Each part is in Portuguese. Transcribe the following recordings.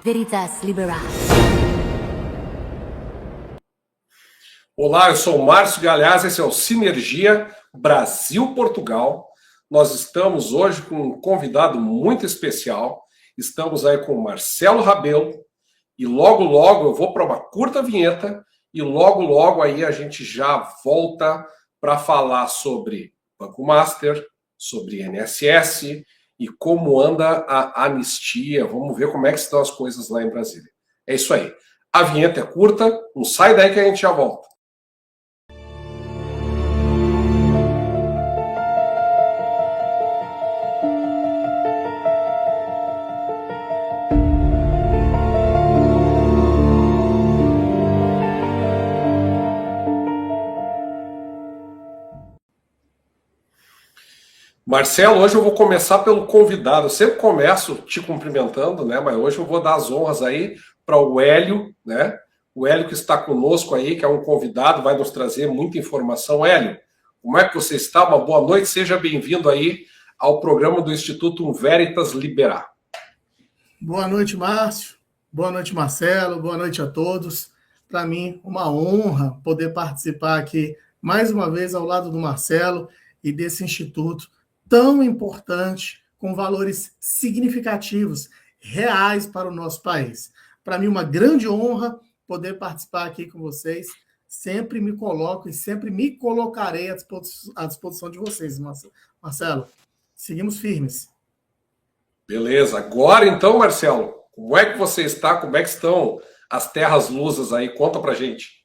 Veritas Libera. Olá, eu sou o Márcio Galhaz, esse é o Sinergia Brasil-Portugal. Nós estamos hoje com um convidado muito especial. Estamos aí com o Marcelo Rabelo e logo eu vou para uma curta vinheta e logo aí a gente já volta para falar sobre Banco Master, sobre INSS e como anda a anistia. Vamos ver como é que estão as coisas lá em Brasília. É isso aí. A vinheta é curta, não sai daí que a gente já volta. Marcelo, hoje eu vou começar pelo convidado. Eu sempre começo te cumprimentando, né? Mas hoje eu vou dar as honras aí para o Hélio, né? O Hélio que está conosco aí, que é um convidado, vai nos trazer muita informação. Hélio, como é que você está? Uma boa noite, seja bem-vindo aí ao programa do Instituto Veritas Libera. Boa noite, Márcio. Boa noite, Marcelo. Boa noite a todos. Para mim, uma honra poder participar aqui mais uma vez ao lado do Marcelo e desse instituto tão importante, com valores significativos, reais para o nosso país. Para mim, uma grande honra poder participar aqui com vocês. Sempre me coloco e sempre me colocarei à disposição de vocês, Marcelo. Seguimos firmes. Beleza. Agora, então, Marcelo, como é que você está? Como é que estão as terras lusas aí? Conta pra gente.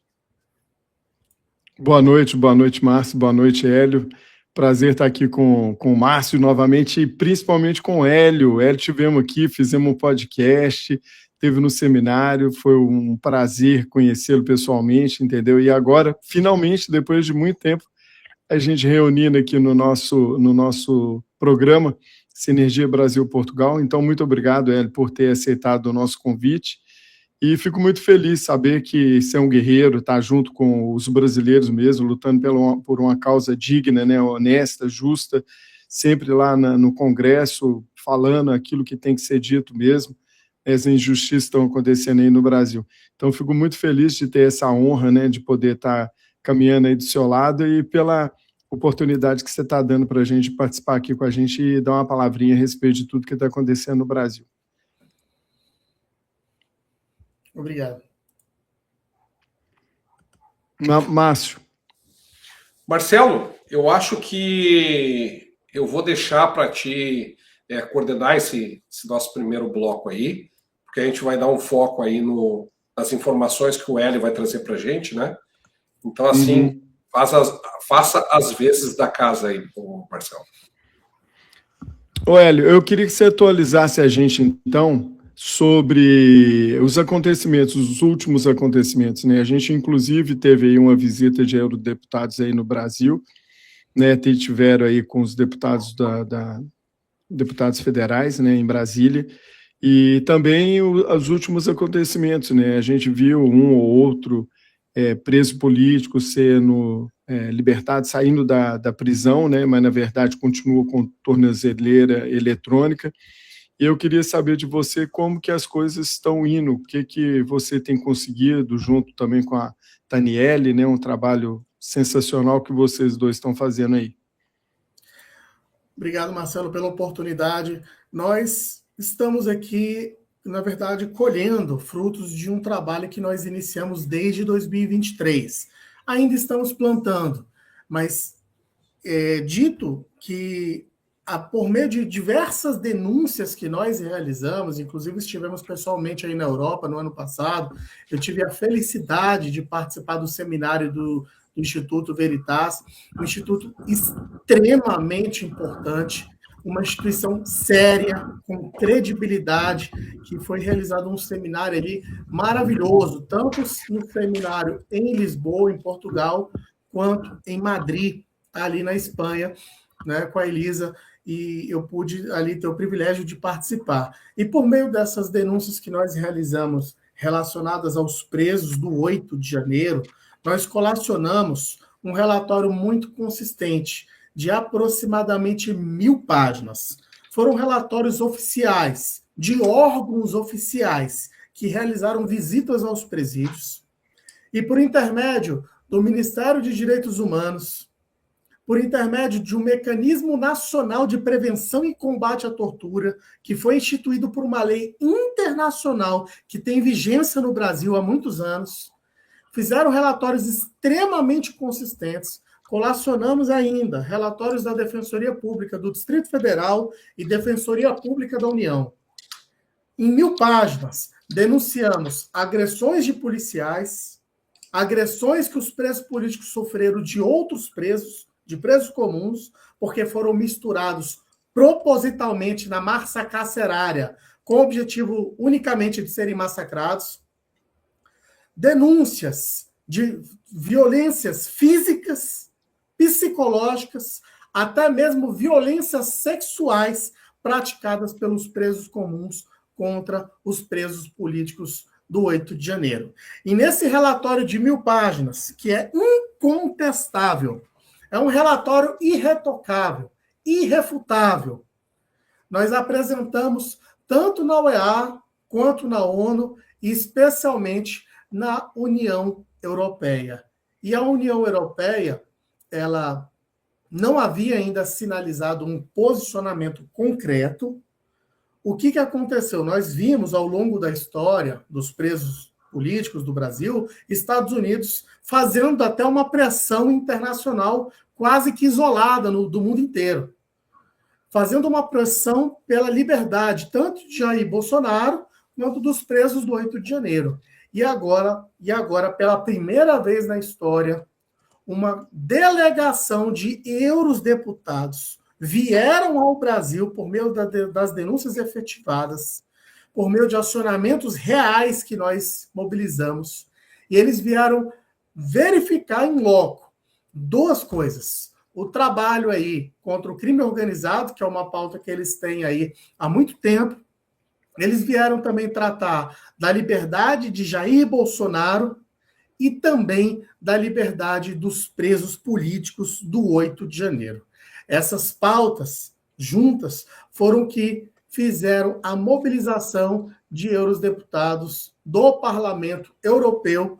Boa noite, Márcio. Boa noite, Hélio. Prazer estar aqui com o Márcio novamente e principalmente com o Hélio. Hélio, tivemos aqui, fizemos um podcast, teve no seminário, foi um prazer conhecê-lo pessoalmente, entendeu? E agora, finalmente, depois de muito tempo, a gente reunindo aqui no nosso programa Sinergia Brasil-Portugal. Então, muito obrigado, Hélio, por ter aceitado o nosso convite. E fico muito feliz de saber que você é um guerreiro, está junto com os brasileiros mesmo, lutando por uma causa digna, né, honesta, justa, sempre lá no Congresso, falando aquilo que tem que ser dito mesmo. As injustiças estão acontecendo aí no Brasil. Então, fico muito feliz de ter essa honra, né, de poder estar caminhando aí do seu lado e pela oportunidade que você está dando para a gente participar aqui com a gente e dar uma palavrinha a respeito de tudo que está acontecendo no Brasil. Obrigado. Márcio. Marcelo, eu acho que eu vou deixar para ti coordenar esse nosso primeiro bloco aí, porque a gente vai dar um foco aí nas informações que o Hélio vai trazer para a gente, né? Então, assim, faça as vezes da casa aí, Marcelo. Ô, Hélio, eu queria que você atualizasse a gente, então, sobre os acontecimentos, os últimos acontecimentos, né? A gente, inclusive, teve aí uma visita de eurodeputados aí no Brasil, né? Tiveram aí com os deputados deputados federais, né, em Brasília, e também os últimos acontecimentos, né? A gente viu um ou outro preso político sendo libertado, saindo da prisão, né? Mas, na verdade, continua com tornozeleira eletrônica. Eu queria saber de você como que as coisas estão indo, o que você tem conseguido, junto também com a Daniele, né, um trabalho sensacional que vocês dois estão fazendo aí. Obrigado, Marcelo, pela oportunidade. Nós estamos aqui, na verdade, colhendo frutos de um trabalho que nós iniciamos desde 2023. Ainda estamos plantando, mas dito que por meio de diversas denúncias que nós realizamos, inclusive estivemos pessoalmente aí na Europa no ano passado, eu tive a felicidade de participar do seminário do Instituto Veritas, um instituto extremamente importante, uma instituição séria, com credibilidade, que foi realizado um seminário ali maravilhoso, tanto no seminário em Lisboa, em Portugal, quanto em Madrid, ali na Espanha, né, com a Elisa, e eu pude ali ter o privilégio de participar. E por meio dessas denúncias que nós realizamos relacionadas aos presos do 8 de janeiro, nós colacionamos um relatório muito consistente, de aproximadamente 1.000 páginas. Foram relatórios oficiais, de órgãos oficiais, que realizaram visitas aos presídios, e por intermédio do Ministério de Direitos Humanos, por intermédio de um mecanismo nacional de prevenção e combate à tortura, que foi instituído por uma lei internacional que tem vigência no Brasil há muitos anos, fizeram relatórios extremamente consistentes. Colacionamos ainda relatórios da Defensoria Pública do Distrito Federal e Defensoria Pública da União. Em 1000 páginas, denunciamos agressões de policiais, agressões que os presos políticos sofreram de outros presos, de presos comuns, porque foram misturados propositalmente na massa carcerária, com o objetivo unicamente de serem massacrados. Denúncias de violências físicas, psicológicas, até mesmo violências sexuais praticadas pelos presos comuns contra os presos políticos do 8 de janeiro. E nesse relatório de 1000 páginas, que é incontestável, é um relatório irretocável, irrefutável, nós apresentamos tanto na OEA quanto na ONU, e especialmente na União Europeia. E a União Europeia, ela não havia ainda sinalizado um posicionamento concreto. O que aconteceu? Nós vimos ao longo da história dos presos políticos do Brasil, Estados Unidos fazendo até uma pressão internacional quase que isolada do mundo inteiro, fazendo uma pressão pela liberdade, tanto de Jair Bolsonaro quanto dos presos do 8 de janeiro. E agora, pela primeira vez na história, uma delegação de eurodeputados vieram ao Brasil por meio das denúncias efetivadas, por meio de acionamentos reais que nós mobilizamos, e eles vieram verificar em loco duas coisas. O trabalho aí contra o crime organizado, que é uma pauta que eles têm aí há muito tempo. Eles vieram também tratar da liberdade de Jair Bolsonaro e também da liberdade dos presos políticos do 8 de janeiro. Essas pautas juntas foram que fizeram a mobilização de eurodeputados do Parlamento Europeu,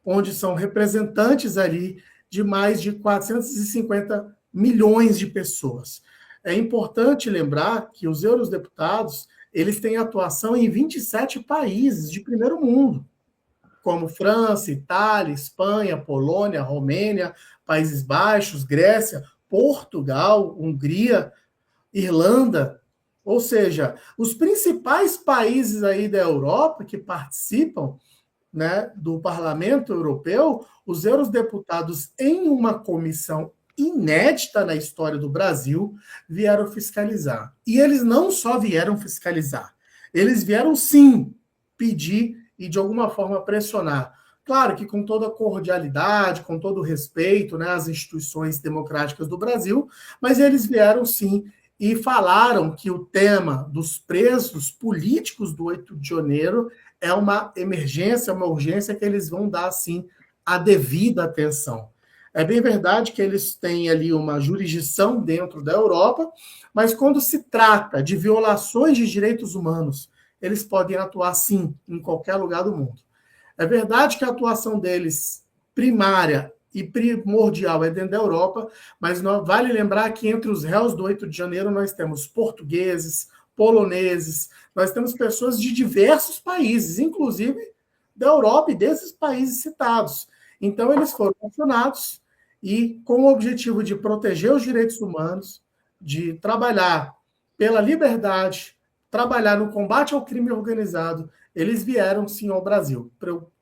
onde são representantes ali de mais de 450 milhões de pessoas. É importante lembrar que os eurodeputados, eles têm atuação em 27 países de primeiro mundo, como França, Itália, Espanha, Polônia, Romênia, Países Baixos, Grécia, Portugal, Hungria, Irlanda. Ou seja, os principais países aí da Europa que participam, né, do Parlamento Europeu, os eurodeputados, em uma comissão inédita na história do Brasil, vieram fiscalizar. E eles não só vieram fiscalizar, eles vieram sim pedir e de alguma forma pressionar. Claro que com toda a cordialidade, com todo o respeito, né, às instituições democráticas do Brasil, mas eles vieram sim e falaram que o tema dos presos políticos do 8 de janeiro é uma emergência, uma urgência que eles vão dar, sim, a devida atenção. É bem verdade que eles têm ali uma jurisdição dentro da Europa, mas quando se trata de violações de direitos humanos, eles podem atuar, sim, em qualquer lugar do mundo. É verdade que a atuação deles, primária e primordial, é dentro da Europa, mas vale lembrar que entre os réus do 8 de janeiro nós temos portugueses, poloneses, nós temos pessoas de diversos países, inclusive da Europa e desses países citados. Então, eles foram acionados e, com o objetivo de proteger os direitos humanos, de trabalhar pela liberdade, trabalhar no combate ao crime organizado, eles vieram, sim, ao Brasil,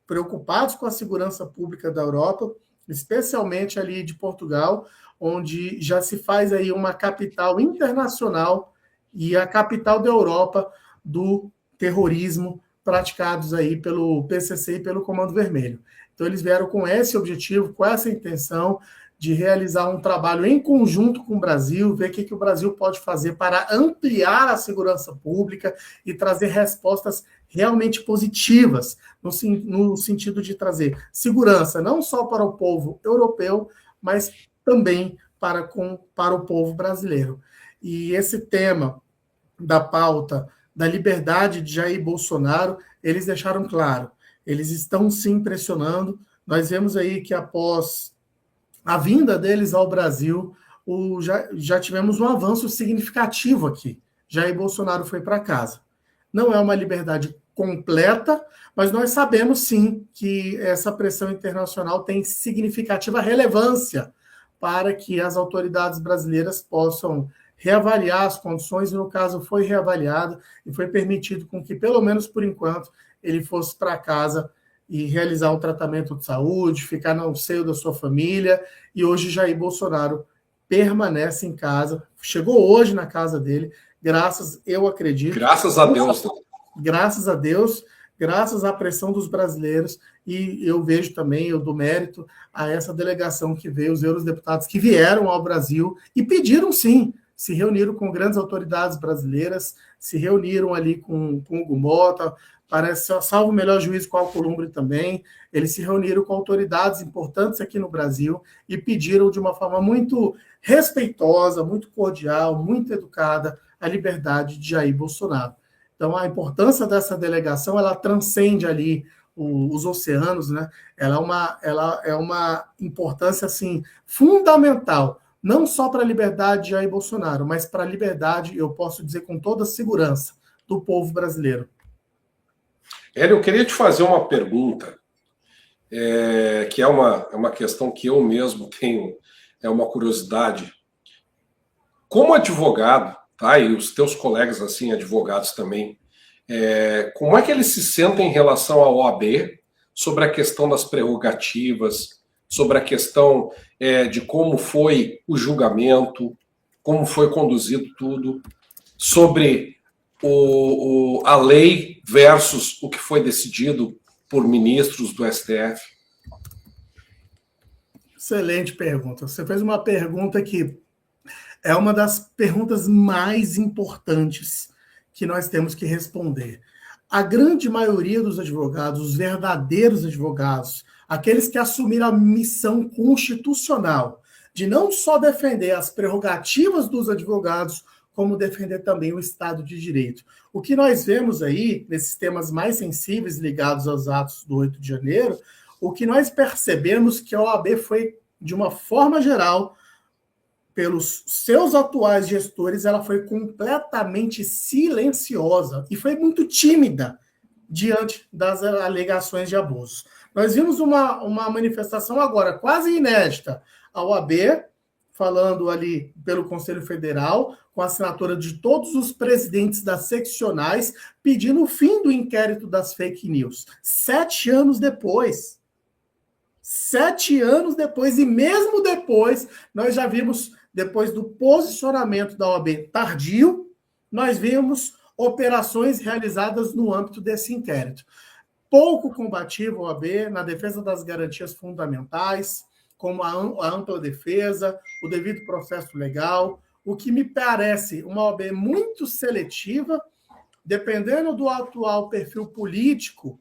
preocupados com a segurança pública da Europa, especialmente ali de Portugal, onde já se faz aí uma capital internacional e a capital da Europa do terrorismo praticados aí pelo PCC e pelo Comando Vermelho. Então, eles vieram com esse objetivo, com essa intenção de realizar um trabalho em conjunto com o Brasil, ver o que o Brasil pode fazer para ampliar a segurança pública e trazer respostas realmente positivas, no sentido de trazer segurança não só para o povo europeu, mas também para o povo brasileiro. E esse tema da pauta da liberdade de Jair Bolsonaro eles deixaram claro, eles estão sim pressionando. Nós vemos aí que após a vinda deles ao Brasil, já tivemos um avanço significativo aqui. Jair Bolsonaro foi para casa. Não é uma liberdade completa, mas nós sabemos sim que essa pressão internacional tem significativa relevância para que as autoridades brasileiras possam reavaliar as condições, e no caso foi reavaliado e foi permitido com que, pelo menos por enquanto, ele fosse para casa e realizar o tratamento de saúde, ficar no seio da sua família, e hoje Jair Bolsonaro permanece em casa, chegou hoje na casa dele, eu acredito. Graças a Deus. Graças a Deus, graças à pressão dos brasileiros, e eu vejo também, eu dou mérito a essa delegação que veio, os eurodeputados que vieram ao Brasil e pediram sim, se reuniram com grandes autoridades brasileiras, se reuniram ali com o Hugo Mota, parece, salvo o melhor juízo com o Alcolumbre também, eles se reuniram com autoridades importantes aqui no Brasil e pediram de uma forma muito respeitosa, muito cordial, muito educada, a liberdade de Jair Bolsonaro. Então, a importância dessa delegação, ela transcende ali os oceanos, né? Ela é uma importância, assim, fundamental, não só para a liberdade de Jair Bolsonaro, mas para a liberdade, eu posso dizer com toda segurança, do povo brasileiro. Hélio, eu queria te fazer uma pergunta, que é uma questão que eu mesmo tenho, é uma curiosidade. Como advogado, tá, e os teus colegas, assim, advogados também, como é que eles se sentem em relação à OAB sobre a questão das prerrogativas, sobre a questão de como foi o julgamento, como foi conduzido tudo, sobre a lei versus o que foi decidido por ministros do STF? Excelente pergunta. Você fez uma pergunta que é uma das perguntas mais importantes que nós temos que responder. A grande maioria dos advogados, os verdadeiros advogados, aqueles que assumiram a missão constitucional de não só defender as prerrogativas dos advogados, como defender também o Estado de Direito. O que nós vemos aí, nesses temas mais sensíveis ligados aos atos do 8 de janeiro, o que nós percebemos que a OAB foi, de uma forma geral, pelos seus atuais gestores, ela foi completamente silenciosa e foi muito tímida diante das alegações de abuso. Nós vimos uma manifestação agora quase inédita, a OAB falando ali pelo Conselho Federal, com a assinatura de todos os presidentes das seccionais, pedindo o fim do inquérito das fake news. 7 anos depois. 7 anos depois, e mesmo depois, nós já vimos, depois do posicionamento da OAB tardio, nós vimos operações realizadas no âmbito desse inquérito. Pouco combativo a OAB na defesa das garantias fundamentais, como a ampla defesa, o devido processo legal, o que me parece uma OAB muito seletiva, dependendo do atual perfil político,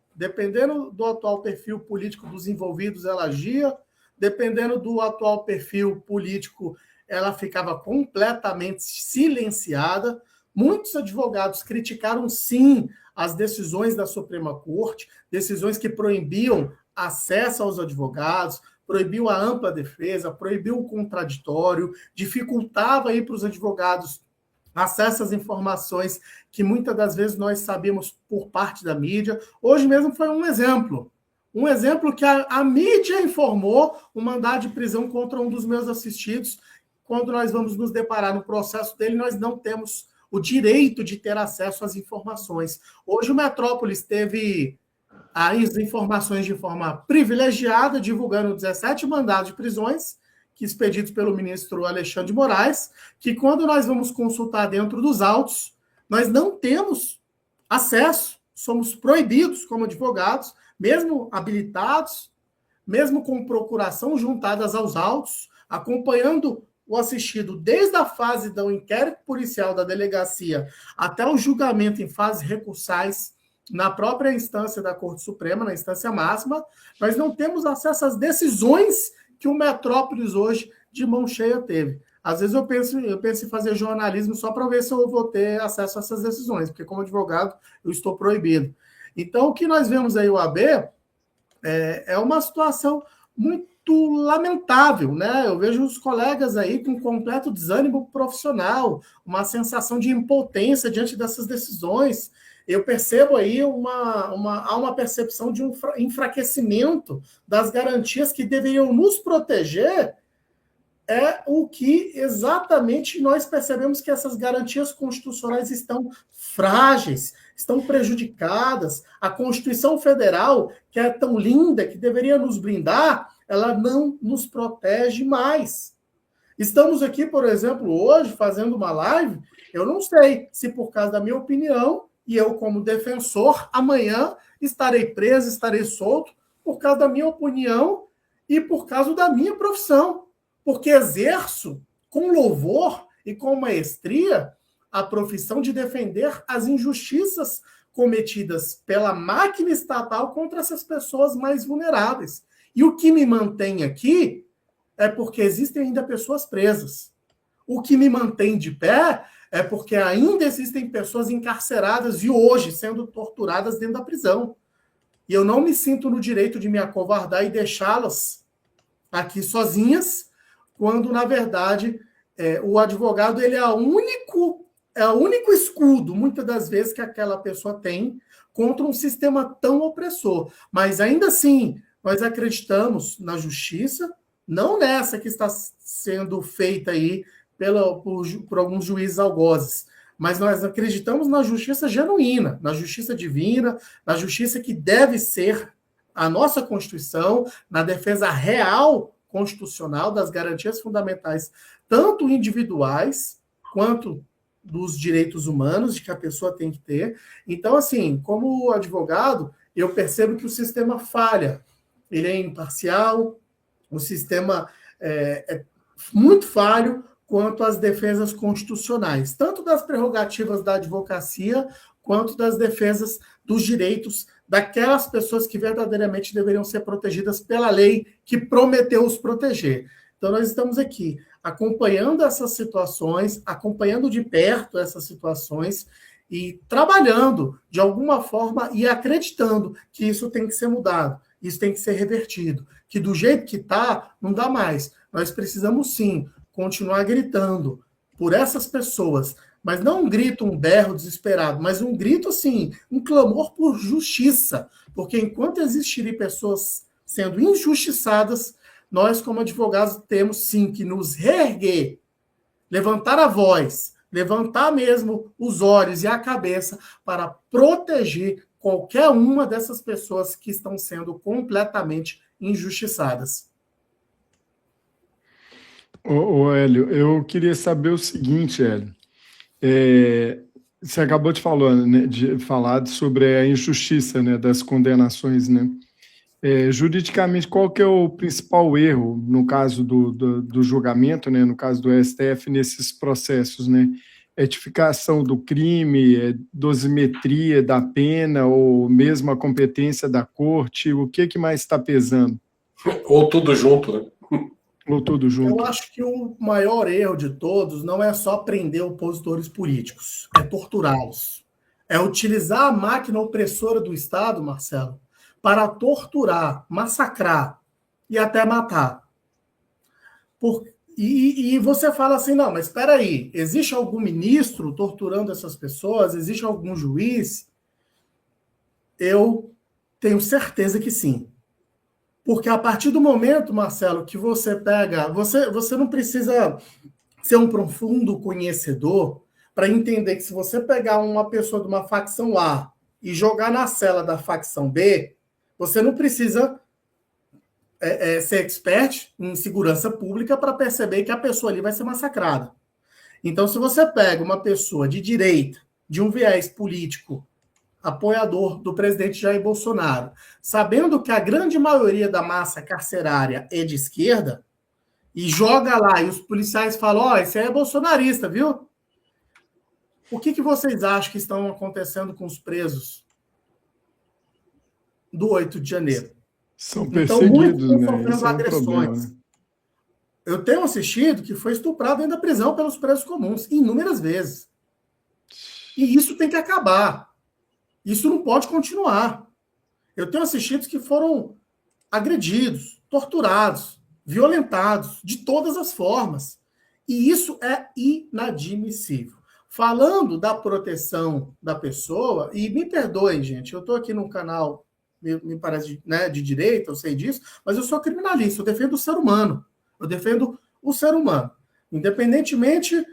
dos envolvidos, ela agia, dependendo do atual perfil político, ela ficava completamente silenciada. Muitos advogados criticaram, sim, as decisões da Suprema Corte, decisões que proibiam acesso aos advogados, proibiu a ampla defesa, proibiu o contraditório, dificultava aí para os advogados acesso às informações que muitas das vezes nós sabemos por parte da mídia. Hoje mesmo foi um exemplo que a mídia informou um mandado de prisão contra um dos meus assistidos. Quando nós vamos nos deparar no processo dele, nós não temos o direito de ter acesso às informações. Hoje o Metrópolis teve as informações de forma privilegiada, divulgando 17 mandados de prisões, que expedidos pelo ministro Alexandre de Moraes, que quando nós vamos consultar dentro dos autos, nós não temos acesso, somos proibidos como advogados, mesmo habilitados, mesmo com procuração juntadas aos autos, acompanhando o assistido desde a fase do inquérito policial da delegacia até o julgamento em fases recursais na própria instância da Corte Suprema, na instância máxima, nós não temos acesso às decisões que o Metrópolis hoje de mão cheia teve. Às vezes eu penso em fazer jornalismo só para ver se eu vou ter acesso a essas decisões, porque como advogado eu estou proibido. Então, o que nós vemos aí, o AB, é uma situação muito lamentável, né? Eu vejo os colegas aí com completo desânimo profissional, uma sensação de impotência diante dessas decisões. Eu percebo aí há uma percepção de um enfraquecimento das garantias que deveriam nos proteger. É o que exatamente nós percebemos, que essas garantias constitucionais estão frágeis, estão prejudicadas. A Constituição Federal, que é tão linda, que deveria nos blindar, ela não nos protege mais. Estamos aqui, por exemplo, hoje, fazendo uma live, eu não sei se por causa da minha opinião, e eu como defensor, amanhã estarei preso, estarei solto, por causa da minha opinião e por causa da minha profissão. Porque exerço com louvor e com maestria a profissão de defender as injustiças cometidas pela máquina estatal contra essas pessoas mais vulneráveis. E o que me mantém aqui é porque existem ainda pessoas presas. O que me mantém de pé é porque ainda existem pessoas encarceradas e hoje sendo torturadas dentro da prisão. E eu não me sinto no direito de me acovardar e deixá-las aqui sozinhas, quando, na verdade, o advogado ele é o único escudo, muitas das vezes, que aquela pessoa tem contra um sistema tão opressor. Mas, ainda assim, nós acreditamos na justiça, não nessa que está sendo feita aí por alguns juízes algozes, mas nós acreditamos na justiça genuína, na justiça divina, na justiça que deve ser a nossa Constituição, na defesa real constitucional das garantias fundamentais, tanto individuais quanto dos direitos humanos de que a pessoa tem que ter. Então, assim, como advogado, eu percebo que o sistema falha. Ele é imparcial, o sistema é muito falho quanto às defesas constitucionais, tanto das prerrogativas da advocacia, quanto das defesas dos direitos daquelas pessoas que verdadeiramente deveriam ser protegidas pela lei que prometeu os proteger. Então, nós estamos aqui acompanhando essas situações, acompanhando de perto essas situações e trabalhando de alguma forma e acreditando que isso tem que ser mudado, isso tem que ser revertido, que do jeito que está, não dá mais. Nós precisamos, sim, continuar gritando por essas pessoas, mas não um grito, um berro desesperado, mas um grito, assim, um clamor por justiça, porque enquanto existirem pessoas sendo injustiçadas, nós, como advogados, temos, sim, que nos reerguer, levantar a voz, levantar mesmo os olhos e a cabeça para proteger qualquer uma dessas pessoas que estão sendo completamente injustiçadas. Ô, Hélio, eu queria saber o seguinte, Hélio. Você acabou de falar sobre a injustiça, né, das condenações, né? Juridicamente, qual que é o principal erro no caso do julgamento, né, no caso do STF, nesses processos, né? Edificação do crime, dosimetria da pena, ou mesmo a competência da corte? O que mais está pesando? Ou tudo junto, né? Ou tudo junto? Eu acho que o maior erro de todos não é só prender opositores políticos, é torturá-los. É utilizar a máquina opressora do Estado, Marcelo, para torturar, massacrar e até matar. E você fala assim, não, mas espera aí, existe algum ministro torturando essas pessoas? Existe algum juiz? Eu tenho certeza que sim. Porque a partir do momento, Marcelo, que você pega... Você não precisa ser um profundo conhecedor para entender que se você pegar uma pessoa de uma facção A e jogar na cela da facção B, você não precisa ser expert em segurança pública para perceber que a pessoa ali vai ser massacrada. Então, se você pega uma pessoa de direita, de um viés político, apoiador do presidente Jair Bolsonaro, sabendo que a grande maioria da massa carcerária é de esquerda, e joga lá, e os policiais falam, esse aí é bolsonarista, viu? O que vocês acham que estão acontecendo com os presos do 8 de janeiro? São perseguidos, então, né? sofrendo Esse é um agressões. problema, né? Eu tenho assistido que foi estuprado dentro da prisão pelos presos comuns, inúmeras vezes. E isso tem que acabar. Isso não pode continuar. Eu tenho assistidos que foram agredidos, torturados, violentados, de todas as formas. E isso é inadmissível. Falando da proteção da pessoa, e me perdoem, gente, eu estou aqui num canal, me parece, né, de direita, eu sei disso, mas eu sou criminalista, eu defendo o ser humano. Eu defendo o ser humano. Independentemente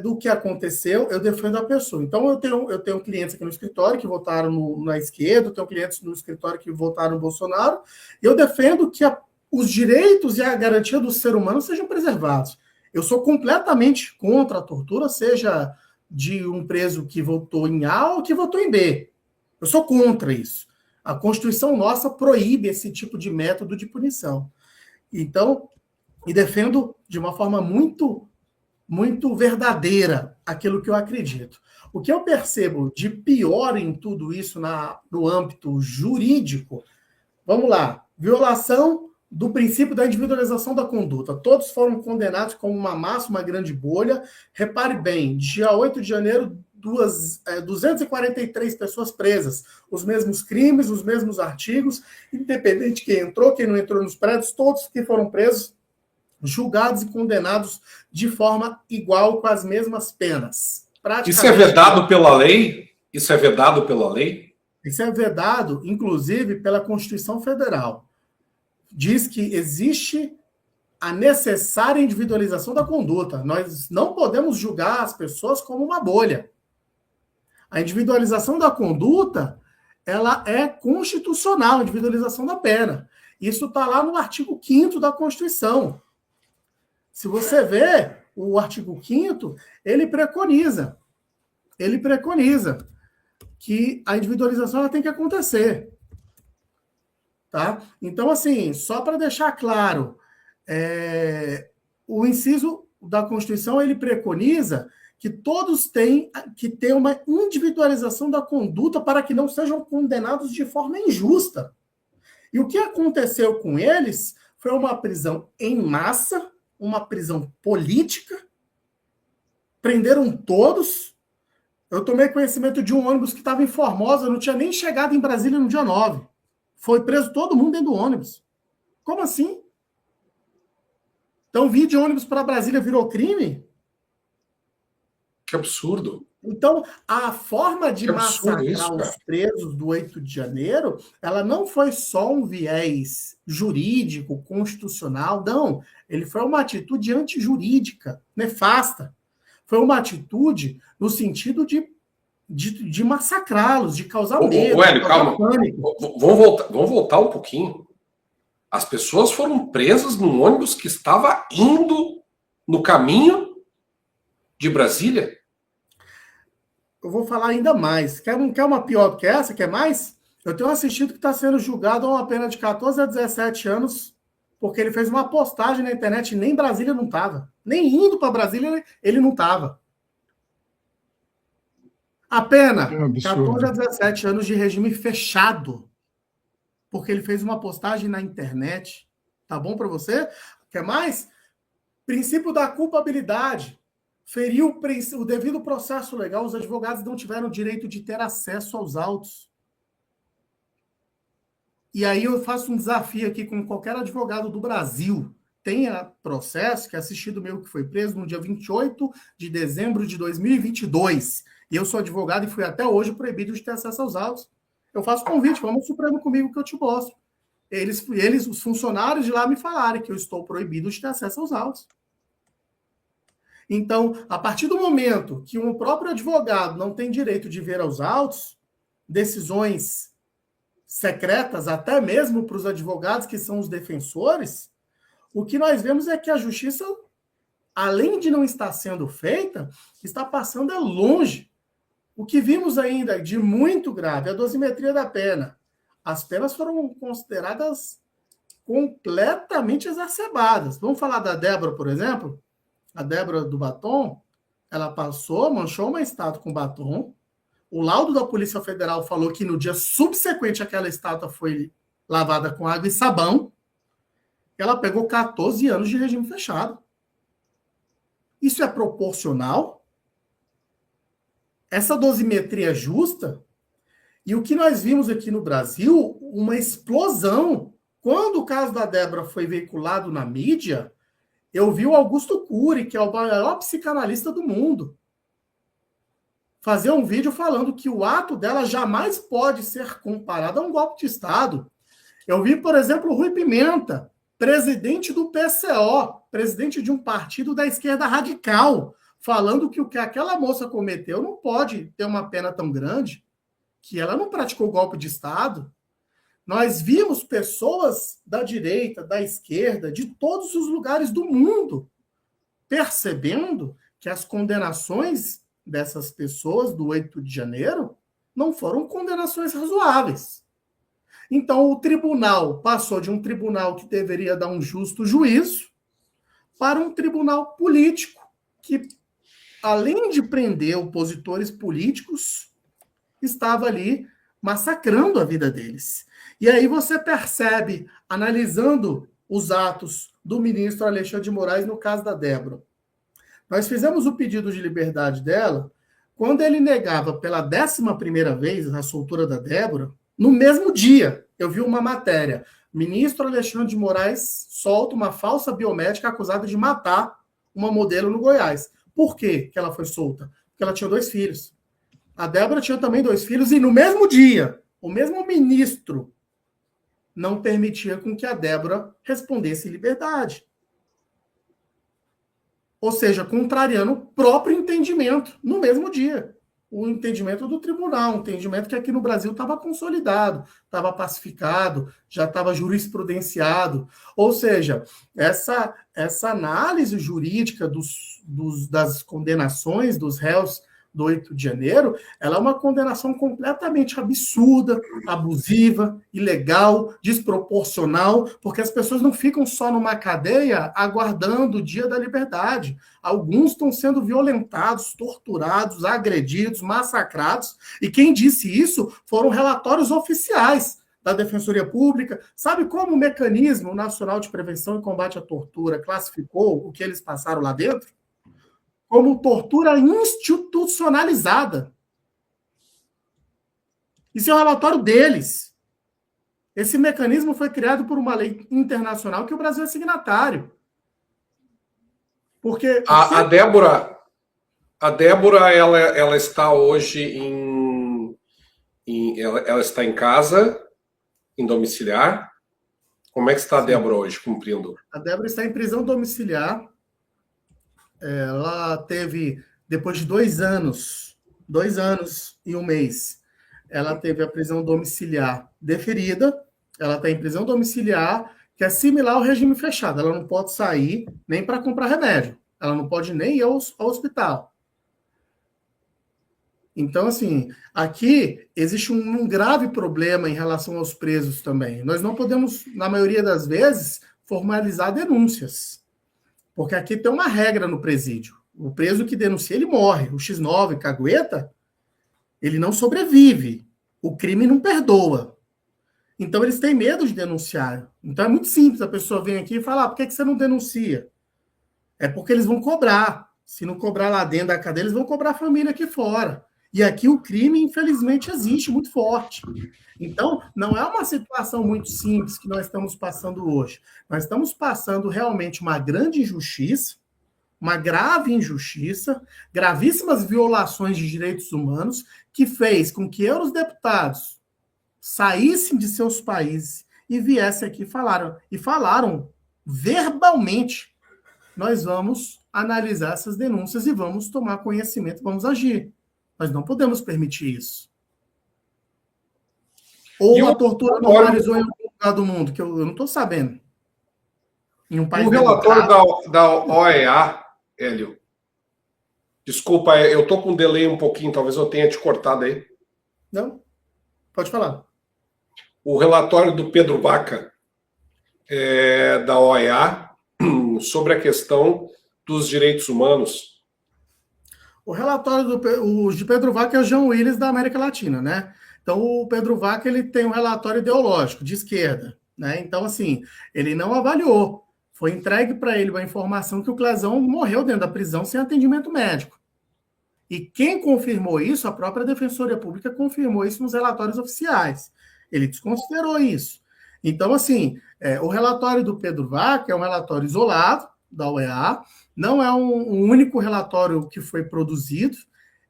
do que aconteceu, eu defendo a pessoa. Então, eu tenho clientes aqui no escritório que votaram na esquerda, eu tenho clientes no escritório que votaram no Bolsonaro, e eu defendo que os direitos e a garantia do ser humano sejam preservados. Eu sou completamente contra a tortura, seja de um preso que votou em A ou que votou em B. Eu sou contra isso. A Constituição nossa proíbe esse tipo de método de punição. Então, e defendo de uma forma muito verdadeira aquilo que eu acredito. O que eu percebo de pior em tudo isso no âmbito jurídico, vamos lá, violação do princípio da individualização da conduta. Todos foram condenados como uma massa, uma grande bolha. Repare bem, dia 8 de janeiro, 243 pessoas presas. Os mesmos crimes, os mesmos artigos, independente de quem entrou, quem não entrou nos prédios, todos que foram presos, julgados e condenados de forma igual, com as mesmas penas. Isso é vedado pela lei? Isso é vedado pela lei? Isso é vedado, inclusive, pela Constituição Federal. Diz que existe a necessária individualização da conduta. Nós não podemos julgar as pessoas como uma bolha. A individualização da conduta, ela é constitucional, a individualização da pena. Isso está lá no artigo 5º da Constituição. Se você vê o artigo 5º, ele preconiza que a individualização ela tem que acontecer. Tá? Então, assim, só para deixar claro, o inciso da Constituição, ele preconiza que todos têm que ter uma individualização da conduta para que não sejam condenados de forma injusta. E o que aconteceu com eles foi uma prisão em massa, uma prisão política, prenderam todos. Eu tomei conhecimento de um ônibus que estava em Formosa, não tinha nem chegado em Brasília no dia 9. Foi preso todo mundo dentro do ônibus. Como assim? Então, vir de ônibus para Brasília virou crime? Que absurdo. Então, a forma de massacrar os presos do 8 de janeiro, ela não foi só um viés jurídico, constitucional, não. Ele foi uma atitude antijurídica, nefasta. Foi uma atitude no sentido de massacrá-los, de causar medo. Hélio, calma. Vamos voltar um pouquinho. As pessoas foram presas num ônibus que estava indo no caminho de Brasília. Eu vou falar ainda mais. Quer uma pior do que essa? Quer mais? Eu tenho assistido que está sendo julgado a uma pena de 14 a 17 anos porque ele fez uma postagem na internet e nem Brasília não estava. Nem indo para Brasília ele não estava. A pena, 14 a 17 anos de regime fechado, porque ele fez uma postagem na internet. Tá bom para você? Quer mais? Princípio da culpabilidade. Feriu o devido processo legal, os advogados não tiveram direito de ter acesso aos autos. E aí eu faço um desafio aqui com qualquer advogado do Brasil. Tenha processo, que é assistido meu que foi preso no dia 28 de dezembro de 2022. E eu sou advogado e fui até hoje proibido de ter acesso aos autos. Eu faço convite, vamos ao Supremo comigo que eu te mostro. Eles, os funcionários de lá, me falaram que eu estou proibido de ter acesso aos autos. Então, a partir do momento que um próprio advogado não tem direito de ver aos autos, decisões secretas, até mesmo para os advogados que são os defensores, o que nós vemos é que a justiça, além de não estar sendo feita, está passando longe. O que vimos ainda de muito grave é a dosimetria da pena. As penas foram consideradas completamente exacerbadas. Vamos falar da Débora, por exemplo? A Débora do batom, ela manchou uma estátua com batom. O laudo da Polícia Federal falou que no dia subsequente aquela estátua foi lavada com água e sabão. Ela pegou 14 anos de regime fechado. Isso é proporcional? Essa dosimetria é justa? E o que nós vimos aqui no Brasil, uma explosão. Quando o caso da Débora foi veiculado na mídia, eu vi o Augusto Cury, que é o maior psicanalista do mundo, fazer um vídeo falando que o ato dela jamais pode ser comparado a um golpe de Estado. Eu vi, por exemplo, o Rui Pimenta, presidente do PCO, presidente de um partido da esquerda radical, falando que o que aquela moça cometeu não pode ter uma pena tão grande, que ela não praticou golpe de Estado. Nós vimos pessoas da direita, da esquerda, de todos os lugares do mundo, percebendo que as condenações dessas pessoas do 8 de janeiro não foram condenações razoáveis. Então, o tribunal passou de um tribunal que deveria dar um justo juízo para um tribunal político que, além de prender opositores políticos, estava ali massacrando a vida deles. E aí você percebe, analisando os atos do ministro Alexandre de Moraes no caso da Débora. Nós fizemos o pedido de liberdade dela quando ele negava pela 11ª vez a soltura da Débora. No mesmo dia, eu vi uma matéria. Ministro Alexandre de Moraes solta uma falsa biomédica acusada de matar uma modelo no Goiás. Por que ela foi solta? Porque ela tinha 2 filhos. A Débora tinha também 2 filhos e no mesmo dia, o mesmo ministro não permitia com que a Débora respondesse em liberdade. Ou seja, contrariando o próprio entendimento no mesmo dia. O entendimento do tribunal, um entendimento que aqui no Brasil estava consolidado, estava pacificado, já estava jurisprudenciado. Ou seja, essa análise jurídica das condenações dos réus do 8 de janeiro, ela é uma condenação completamente absurda, abusiva, ilegal, desproporcional, porque as pessoas não ficam só numa cadeia aguardando o dia da liberdade. Alguns estão sendo violentados, torturados, agredidos, massacrados, e quem disse isso foram relatórios oficiais da Defensoria Pública. Sabe como o Mecanismo Nacional de Prevenção e Combate à Tortura classificou o que eles passaram lá dentro? Como tortura institucionalizada. Isso é um relatório deles. Esse mecanismo foi criado por uma lei internacional que o Brasil é signatário. Porque a Débora, ela está hoje ela está em casa, em domiciliar. Como é que está a Débora hoje, cumprindo? A Débora está em prisão domiciliar. Ela teve, depois de 2 anos e 1 mês, ela teve a prisão domiciliar deferida. Ela está em prisão domiciliar, que é similar ao regime fechado. Ela não pode sair nem para comprar remédio. Ela não pode nem ir ao hospital. Então, assim, aqui existe um grave problema em relação aos presos também. Nós não podemos, na maioria das vezes, formalizar denúncias. Porque aqui tem uma regra no presídio. O preso que denuncia, ele morre. O X9, cagueta, ele não sobrevive. O crime não perdoa. Então, eles têm medo de denunciar. Então, é muito simples. A pessoa vem aqui e fala, por que você não denuncia? É porque eles vão cobrar. Se não cobrar lá dentro da cadeia, eles vão cobrar a família aqui fora. E aqui o crime, infelizmente, existe muito forte. Então, não é uma situação muito simples que nós estamos passando hoje. Nós estamos passando realmente uma grande injustiça, uma grave injustiça, gravíssimas violações de direitos humanos, que fez com que eurodeputados saíssem de seus países e viessem aqui e falaram verbalmente: nós vamos analisar essas denúncias e vamos tomar conhecimento, vamos agir. Nós não podemos permitir isso. Ou a tortura normalizou em algum lugar do mundo, que eu não estou sabendo. Em um país. O relatório da OEA, Hélio. Desculpa, eu estou com um delay um pouquinho, talvez eu tenha te cortado aí. Não? Pode falar. O relatório do Pedro Vaca, da OEA, sobre a questão dos direitos humanos. O relatório de Pedro Vaca é o João Willis da América Latina, né? Então, o Pedro Vaca, ele tem um relatório ideológico, de esquerda, né? Então, assim, ele não avaliou. Foi entregue para ele uma informação que o Clezão morreu dentro da prisão sem atendimento médico. E quem confirmou isso, a própria Defensoria Pública confirmou isso nos relatórios oficiais. Ele desconsiderou isso. Então, assim, o relatório do Pedro Vaca é um relatório isolado da OEA, não é um único relatório que foi produzido.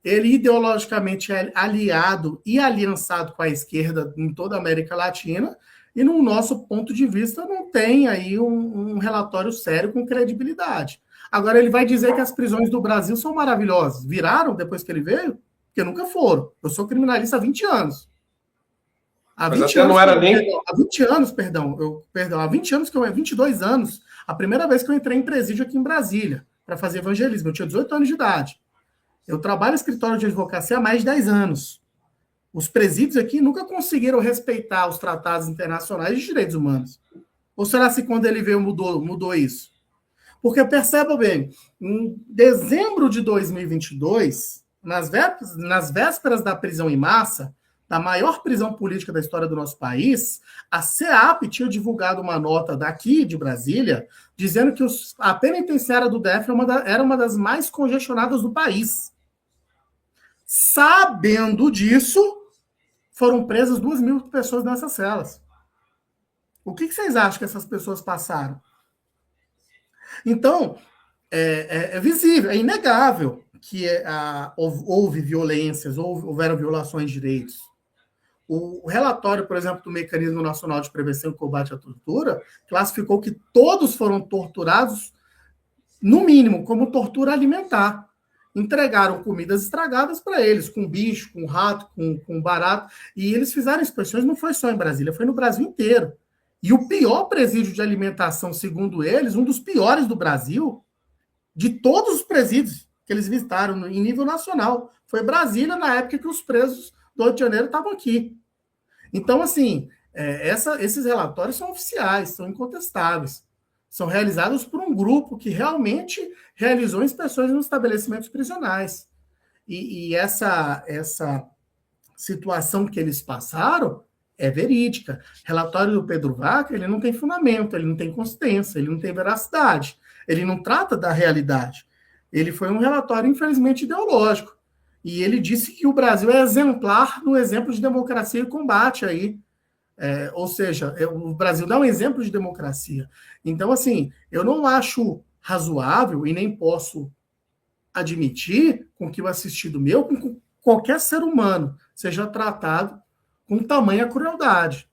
Ele ideologicamente é aliado e aliançado com a esquerda em toda a América Latina, e no nosso ponto de vista não tem aí um relatório sério com credibilidade. Agora ele vai dizer que as prisões do Brasil são maravilhosas. Viraram depois que ele veio? Porque nunca foram. Eu sou criminalista há 20 anos. Há 20 anos, não era nem... há 20 anos, há 20 anos que eu 22 anos, a primeira vez que eu entrei em presídio aqui em Brasília para fazer evangelismo. Eu tinha 18 anos de idade. Eu trabalho no escritório de advocacia há mais de 10 anos. Os presídios aqui nunca conseguiram respeitar os tratados internacionais de direitos humanos. Ou será que quando ele veio mudou isso? Porque perceba bem, em dezembro de 2022, nas vésperas da prisão em massa, da maior prisão política da história do nosso país, a SEAP tinha divulgado uma nota daqui de Brasília, dizendo que a penitenciária do DF era uma das mais congestionadas do país. Sabendo disso, foram presas 2.000 pessoas nessas celas. O que vocês acham que essas pessoas passaram? Então, é visível, é inegável que houve violências, houveram violações de direitos. O relatório, por exemplo, do Mecanismo Nacional de Prevenção e Combate à Tortura classificou que todos foram torturados, no mínimo, como tortura alimentar. Entregaram comidas estragadas para eles, com bicho, com rato, com barato, e eles fizeram inspeções, não foi só em Brasília, foi no Brasil inteiro. E o pior presídio de alimentação, segundo eles, um dos piores do Brasil, de todos os presídios que eles visitaram em nível nacional, foi Brasília, na época que os presos do Rio de Janeiro estavam aqui. Então, assim, esses relatórios são oficiais, são incontestáveis. São realizados por um grupo que realmente realizou inspeções nos estabelecimentos prisionais. E essa situação que eles passaram é verídica. O relatório do Pedro Vaca, ele não tem fundamento, ele não tem consistência, ele não tem veracidade, ele não trata da realidade. Ele foi um relatório, infelizmente, ideológico. E ele disse que o Brasil é exemplar no exemplo de democracia e combate aí. Ou seja, o Brasil dá um exemplo de democracia. Então, assim, eu não acho razoável e nem posso admitir com que o assistido meu, com qualquer ser humano, seja tratado com tamanha crueldade.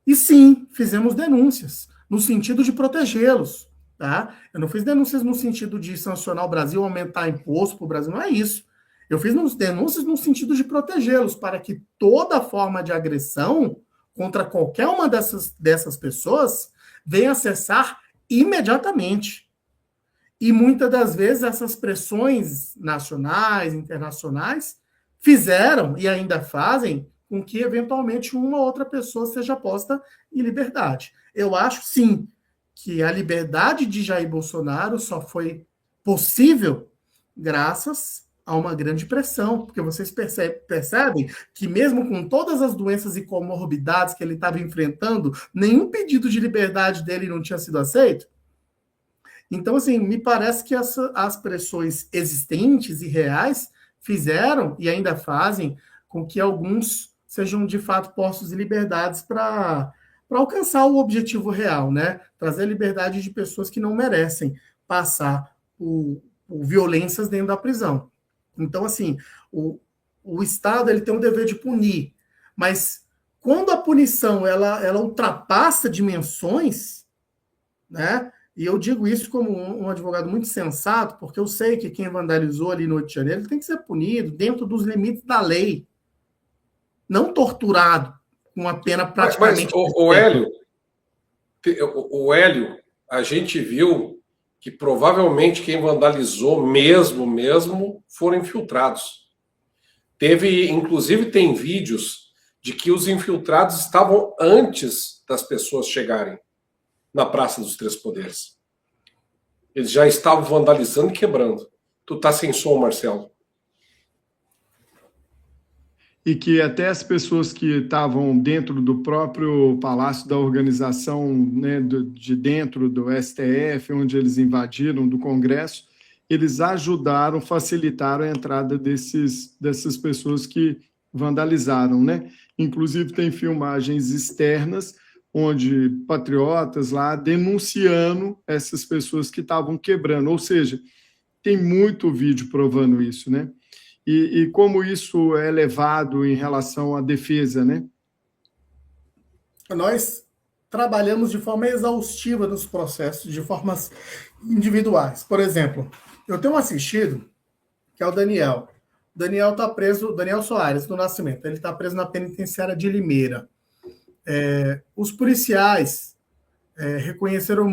E sim, fizemos denúncias no sentido de protegê-los. Tá? Eu não fiz denúncias no sentido de sancionar o Brasil, aumentar imposto para o Brasil, não é isso. Eu fiz denúncias no sentido de protegê-los, para que toda forma de agressão contra qualquer uma dessas pessoas venha cessar imediatamente. E muitas das vezes essas pressões nacionais, internacionais, fizeram e ainda fazem com que eventualmente uma ou outra pessoa seja posta em liberdade. Eu acho, sim, que a liberdade de Jair Bolsonaro só foi possível graças a uma grande pressão, porque vocês percebem que mesmo com todas as doenças e comorbidades que ele estava enfrentando, nenhum pedido de liberdade dele não tinha sido aceito. Então, assim, me parece que as pressões existentes e reais fizeram e ainda fazem com que alguns sejam, de fato, postos em liberdades para alcançar o objetivo real, né? Trazer a liberdade de pessoas que não merecem passar por violências dentro da prisão. Então, assim, o Estado ele tem o dever de punir, mas quando a punição ela ultrapassa dimensões, né? E eu digo isso como um advogado muito sensato, porque eu sei que quem vandalizou ali no Rio de Janeiro ele tem que ser punido dentro dos limites da lei, não torturado com uma pena praticamente... Mas o Hélio, a gente viu que provavelmente quem vandalizou mesmo foram infiltrados. Inclusive tem vídeos de que os infiltrados estavam antes das pessoas chegarem na Praça dos Três Poderes. Eles já estavam vandalizando e quebrando. Tu tá sem som, Marcelo. E que até as pessoas que estavam dentro do próprio palácio da organização, né, de dentro do STF, onde eles invadiram, do Congresso, eles ajudaram, facilitaram a entrada dessas pessoas que vandalizaram, né? Inclusive tem filmagens externas onde patriotas lá denunciando essas pessoas que estavam quebrando, ou seja, tem muito vídeo provando isso, né? E como isso é levado em relação à defesa, né? Nós trabalhamos de forma exaustiva nos processos, de formas individuais. Por exemplo, eu tenho um assistido, que é o Daniel. O Daniel está preso, Daniel Soares, do Nascimento. Ele está preso na penitenciária de Limeira. Os policiais reconheceram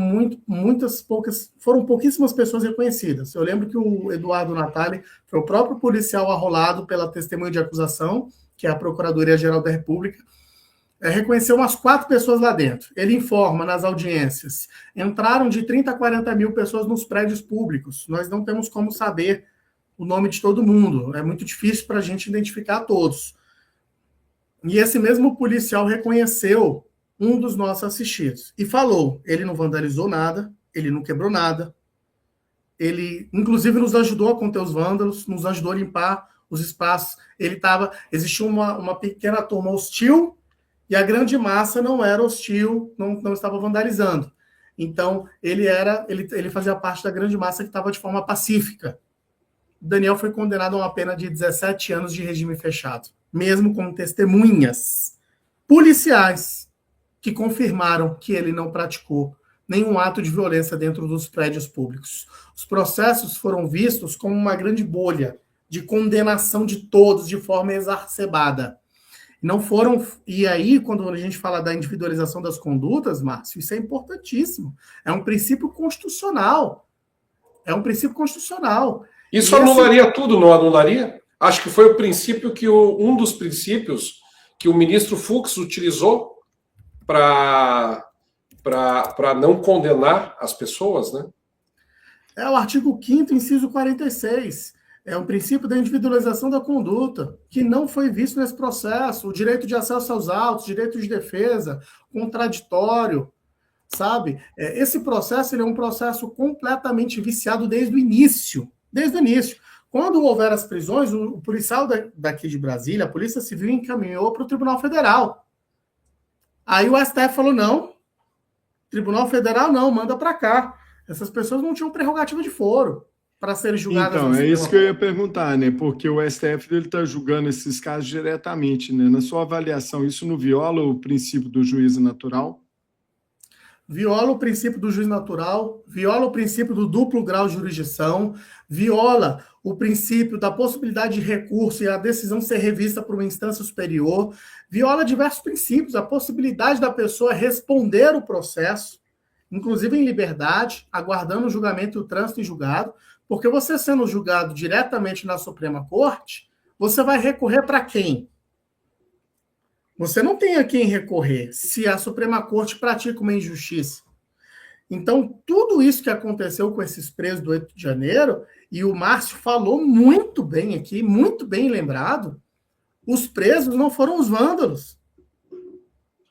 foram pouquíssimas pessoas reconhecidas. Eu lembro que o Eduardo Natali foi o próprio policial arrolado pela testemunha de acusação, que é a Procuradoria-Geral da República, reconheceu umas 4 pessoas lá dentro. Ele informa nas audiências, entraram de 30 a 40 mil pessoas nos prédios públicos. Nós não temos como saber o nome de todo mundo. É muito difícil para a gente identificar todos. E esse mesmo policial reconheceu um dos nossos assistidos e falou, ele não vandalizou nada, ele não quebrou nada, ele, inclusive, nos ajudou a conter os vândalos, nos ajudou a limpar os espaços. Existia uma pequena turma hostil e a grande massa não era hostil, não estava vandalizando. Então, ele fazia parte da grande massa que estava de forma pacífica. O Daniel foi condenado a uma pena de 17 anos de regime fechado, mesmo com testemunhas policiais que confirmaram que ele não praticou nenhum ato de violência dentro dos prédios públicos. Os processos foram vistos como uma grande bolha de condenação de todos de forma exacerbada. Não foram. E aí, quando a gente fala da individualização das condutas, Márcio, isso é importantíssimo. É um princípio constitucional. Isso anularia tudo, não anularia? Acho que foi o princípio um dos princípios que o ministro Fux utilizou para não condenar as pessoas, né? É o artigo 5º, inciso 46. É um princípio da individualização da conduta, que não foi visto nesse processo. O direito de acesso aos autos, direito de defesa, contraditório, sabe? Esse processo ele é um processo completamente viciado desde o início. Desde o início. Quando houver as prisões, o policial daqui de Brasília, a Polícia Civil, encaminhou para o Tribunal Federal. Aí o STF falou, não, Tribunal Federal não, manda para cá. Essas pessoas não tinham prerrogativa de foro para serem julgadas. Então, é isso que eu ia perguntar, né? Porque o STF está julgando esses casos diretamente, né? Na sua avaliação, isso não viola o princípio do juízo natural? Viola o princípio do juízo natural, viola o princípio do duplo grau de jurisdição, viola o princípio da possibilidade de recurso e a decisão ser revista por uma instância superior, viola diversos princípios, a possibilidade da pessoa responder o processo, inclusive em liberdade, aguardando o julgamento e o trânsito em julgado, porque você sendo julgado diretamente na Suprema Corte, você vai recorrer para quem? Você não tem a quem recorrer se a Suprema Corte pratica uma injustiça. Então, tudo isso que aconteceu com esses presos do 8 de janeiro, e o Márcio falou muito bem aqui, muito bem lembrado, os presos não foram os vândalos.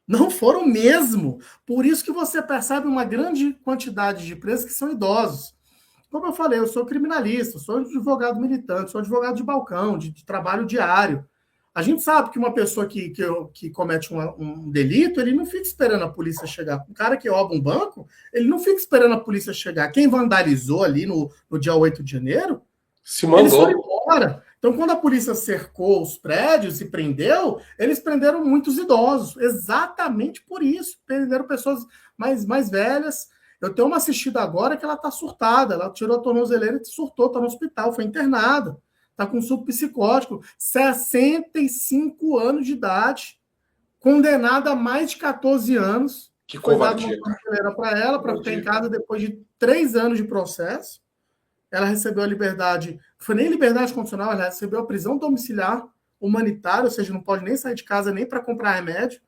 Não foram mesmo. Por isso que você percebe uma grande quantidade de presos que são idosos. Como eu falei, eu sou criminalista, sou advogado militante, sou advogado de balcão, de trabalho diário. A gente sabe que uma pessoa que comete um delito, ele não fica esperando a polícia chegar. Um cara que rouba um banco, ele não fica esperando a polícia chegar. Quem vandalizou ali no dia 8 de janeiro, se mandou. Eles foram embora. Então, quando a polícia cercou os prédios e prendeu, eles prenderam muitos idosos. Exatamente por isso. Prenderam pessoas mais velhas. Eu tenho uma assistida agora que ela está surtada. Ela tirou a tornozeleira e surtou, está no hospital, foi internada. Está com surto psicótico, 65 anos de idade, condenada a mais de 14 anos. Que covardia. Para ela, para ficar em casa depois de 3 anos de processo. Ela recebeu a liberdade, não foi nem liberdade condicional, ela recebeu a prisão domiciliar humanitária, ou seja, não pode nem sair de casa nem para comprar remédio.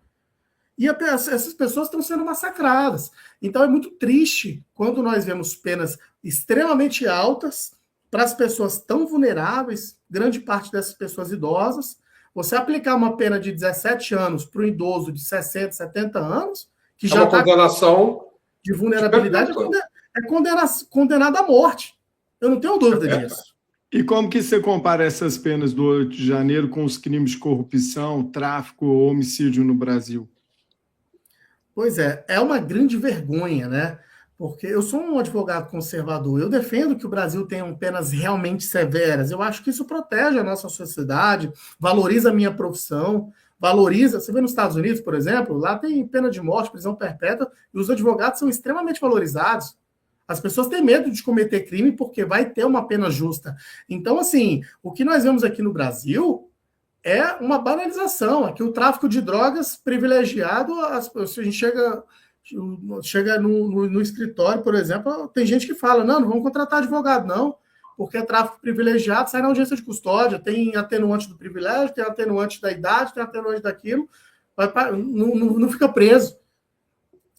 E essas pessoas estão sendo massacradas. Então é muito triste quando nós vemos penas extremamente altas para as pessoas tão vulneráveis, grande parte dessas pessoas idosas. Você aplicar uma pena de 17 anos para um idoso de 60, 70 anos, que já está condenação de vulnerabilidade, é condenado à morte. Eu não tenho dúvida disso. E como que você compara essas penas do 8 de janeiro com os crimes de corrupção, tráfico ou homicídio no Brasil? Pois é uma grande vergonha, né? Porque eu sou um advogado conservador, eu defendo que o Brasil tenha penas realmente severas. Eu acho que isso protege a nossa sociedade, valoriza a minha profissão, valoriza. Você vê nos Estados Unidos, por exemplo, lá tem pena de morte, prisão perpétua, e os advogados são extremamente valorizados. As pessoas têm medo de cometer crime porque vai ter uma pena justa. Então, assim, o que nós vemos aqui no Brasil é uma banalização. Aqui o tráfico de drogas privilegiado, a gente chega no escritório, por exemplo, tem gente que fala, não vamos contratar advogado, não, porque é tráfico privilegiado, sai na audiência de custódia, tem atenuante do privilégio, tem atenuante da idade, tem atenuante daquilo, não fica preso.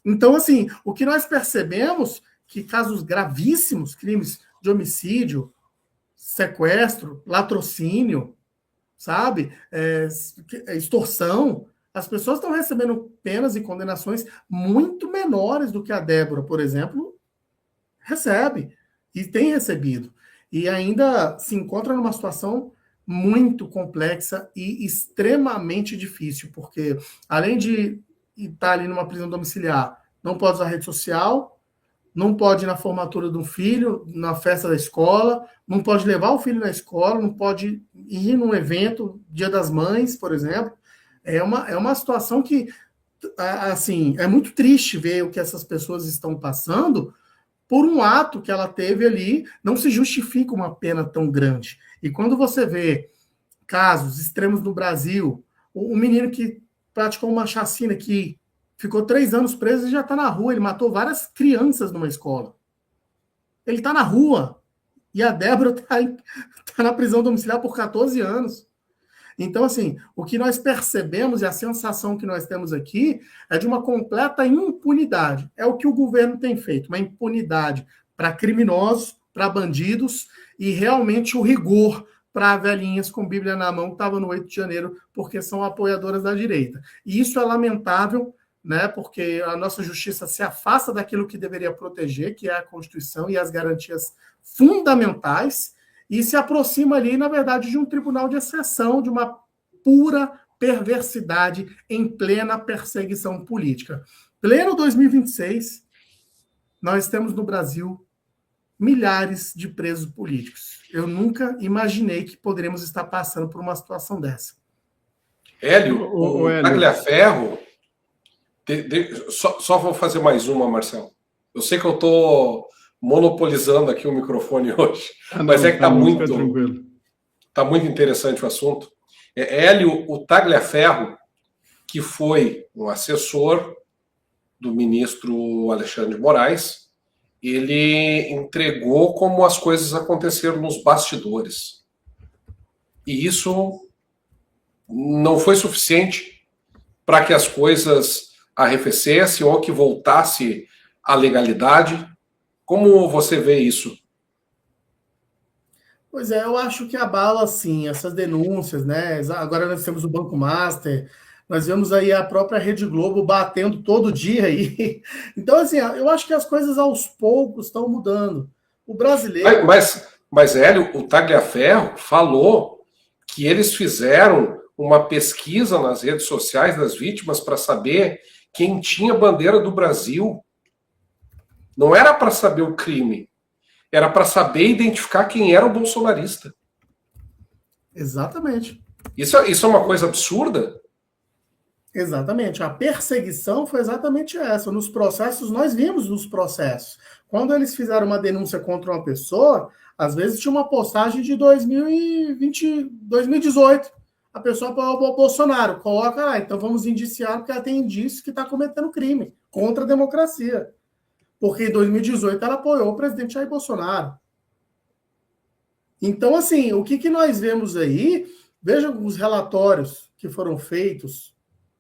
Então, assim, o que nós percebemos que casos gravíssimos, crimes de homicídio, sequestro, latrocínio, sabe? Extorsão. As pessoas estão recebendo penas e condenações muito menores do que a Débora, por exemplo, recebe e tem recebido. E ainda se encontra numa situação muito complexa e extremamente difícil, porque além de estar ali numa prisão domiciliar, não pode usar rede social, não pode ir na formatura de um filho, na festa da escola, não pode levar o filho na escola, não pode ir num evento, Dia das Mães, por exemplo. É uma situação que, assim, é muito triste ver o que essas pessoas estão passando por um ato que ela teve ali. Não se justifica uma pena tão grande. E quando você vê casos extremos no Brasil, o menino que praticou uma chacina aqui, ficou 3 anos preso e já está na rua. Ele matou várias crianças numa escola. Ele está na rua. E a Débora está na prisão domiciliar por 14 anos. Então, assim, o que nós percebemos e a sensação que nós temos aqui é de uma completa impunidade. É o que o governo tem feito, uma impunidade para criminosos, para bandidos e realmente o rigor para velhinhas com Bíblia na mão que estavam no 8 de janeiro porque são apoiadoras da direita. E isso é lamentável, né, porque a nossa justiça se afasta daquilo que deveria proteger, que é a Constituição e as garantias fundamentais, e se aproxima ali, na verdade, de um tribunal de exceção, de uma pura perversidade em plena perseguição política. Pleno 2026, nós temos no Brasil milhares de presos políticos. Eu nunca imaginei que poderíamos estar passando por uma situação dessa. Hélio, o Tagliaferro... Só vou fazer mais uma, Marcelo. Eu sei que eu estou monopolizando aqui o microfone hoje, mas é que está muito interessante o assunto. Hélio, o Tagliaferro, que foi um assessor do ministro Alexandre de Moraes, ele entregou como as coisas aconteceram nos bastidores. E isso não foi suficiente para que as coisas arrefecessem ou que voltasse à legalidade. Como você vê isso? Pois é, eu acho que abala, assim, essas denúncias, né? Agora nós temos o Banco Master, nós vemos aí a própria Rede Globo batendo todo dia aí. Então, assim, eu acho que as coisas aos poucos estão mudando. O brasileiro... Mas Hélio, o Tagliaferro falou que eles fizeram uma pesquisa nas redes sociais das vítimas para saber quem tinha bandeira do Brasil. Não era para saber o crime, era para saber identificar quem era o bolsonarista. Exatamente. Isso é uma coisa absurda? Exatamente. A perseguição foi exatamente essa. Nos processos, nós vimos nos processos. Quando eles fizeram uma denúncia contra uma pessoa, às vezes tinha uma postagem de 2018. A pessoa apoiou o Bolsonaro. Coloca lá, então vamos indiciar, porque ela tem indício que está cometendo crime contra a democracia. Porque em 2018 ela apoiou o presidente Jair Bolsonaro. Então, assim, o que nós vemos aí, vejam os relatórios que foram feitos,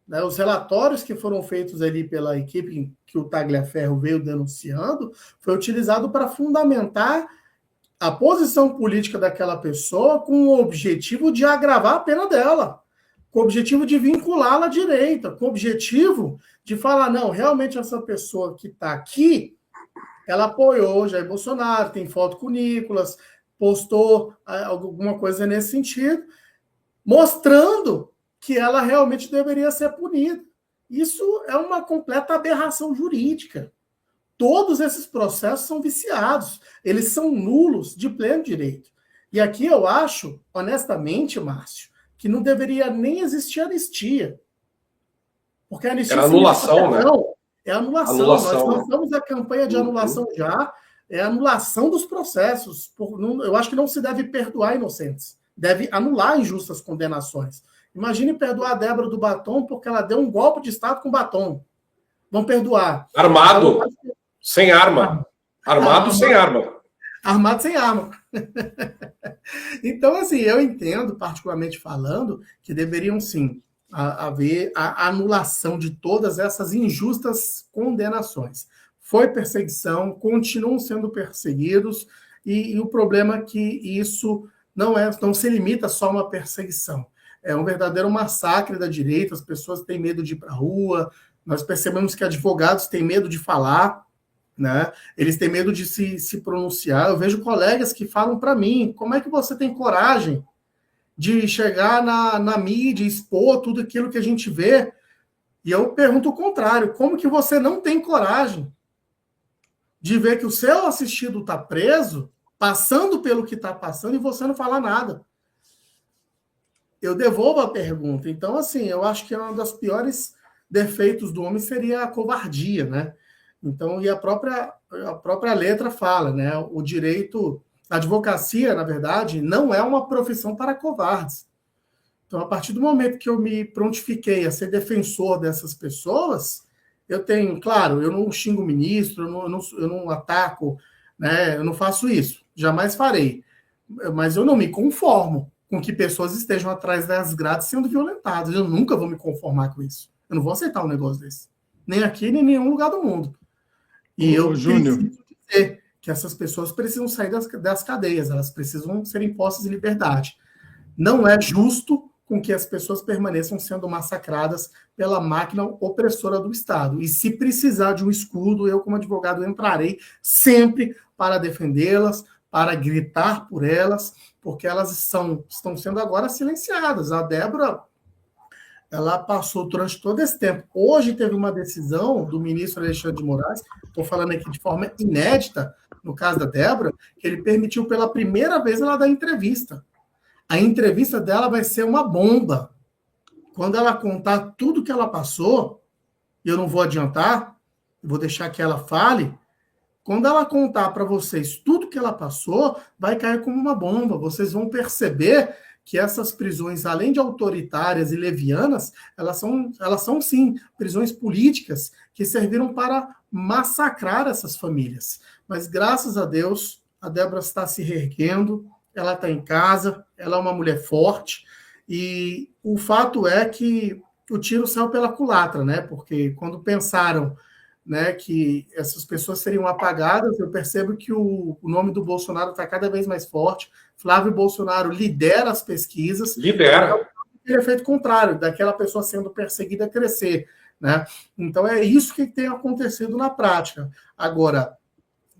né, os relatórios que foram feitos ali pela equipe que o Tagliaferro veio denunciando, foi utilizado para fundamentar a posição política daquela pessoa com o objetivo de agravar a pena dela, com o objetivo de vinculá-la à direita, com o objetivo de falar, não, realmente essa pessoa que está aqui, ela apoiou Jair Bolsonaro, tem foto com o Nicolas, postou alguma coisa nesse sentido, mostrando que ela realmente deveria ser punida. Isso é uma completa aberração jurídica. Todos esses processos são viciados, eles são nulos de pleno direito. E aqui eu acho, honestamente, Márcio, que não deveria nem existir anistia. Porque a anistia era anulação, né? É anulação. Anulação, Nós lançamos a campanha de anulação já, é anulação dos processos. Eu acho que não se deve perdoar inocentes, deve anular injustas condenações. Imagine perdoar a Débora do Batom porque ela deu um golpe de Estado com batom. Vão perdoar. Armado, sem arma. Armado sem arma. Armado sem arma. Então, assim, eu entendo, particularmente falando, que deveriam, sim, haver a anulação de todas essas injustas condenações. Foi perseguição, continuam sendo perseguidos, e o problema é que isso não se limita só a uma perseguição. É um verdadeiro massacre da direita, as pessoas têm medo de ir para a rua, nós percebemos que advogados têm medo de falar, né? Eles têm medo de se pronunciar. Eu vejo colegas que falam para mim, como é que você tem coragem de chegar na mídia, expor tudo aquilo que a gente vê? E eu pergunto o contrário, como que você não tem coragem de ver que o seu assistido está preso, passando pelo que está passando, e você não falar nada? Eu devolvo a pergunta. Então, assim, eu acho que um dos piores defeitos do homem seria a covardia, né? Então, e a própria letra fala, né? O direito, a advocacia, na verdade, não é uma profissão para covardes. Então, a partir do momento que eu me prontifiquei a ser defensor dessas pessoas, eu tenho, claro, eu não xingo o ministro, eu não ataco, né? Eu não faço isso, jamais farei. Mas eu não me conformo com que pessoas estejam atrás das grades sendo violentadas. Eu nunca vou me conformar com isso. Eu não vou aceitar um negócio desse. Nem aqui, nem em nenhum lugar do mundo. E eu preciso dizer que essas pessoas precisam sair das cadeias, elas precisam ser impostas em liberdade. Não é justo com que as pessoas permaneçam sendo massacradas pela máquina opressora do Estado. E se precisar de um escudo, eu, como advogado, entrarei sempre para defendê-las, para gritar por elas, porque elas estão sendo agora silenciadas. A Débora, ela passou durante todo esse tempo. Hoje teve uma decisão do ministro Alexandre de Moraes, estou falando aqui de forma inédita, no caso da Débora, que ele permitiu pela primeira vez ela dar entrevista. A entrevista dela vai ser uma bomba. Quando ela contar tudo que ela passou, eu não vou adiantar, vou deixar que ela fale. Quando ela contar para vocês tudo que ela passou, vai cair como uma bomba. Vocês vão perceber que essas prisões, além de autoritárias e levianas, elas são sim, prisões políticas que serviram para massacrar essas famílias. Mas, graças a Deus, a Débora está se reerguendo, ela está em casa, ela é uma mulher forte, e o fato é que o tiro saiu pela culatra, né? Porque quando pensaram, né, que essas pessoas seriam apagadas, eu percebo que o nome do Bolsonaro está cada vez mais forte. Flávio Bolsonaro lidera as pesquisas. Lidera. Ele é efeito contrário, daquela pessoa sendo perseguida crescer, né? Então é isso que tem acontecido na prática. Agora,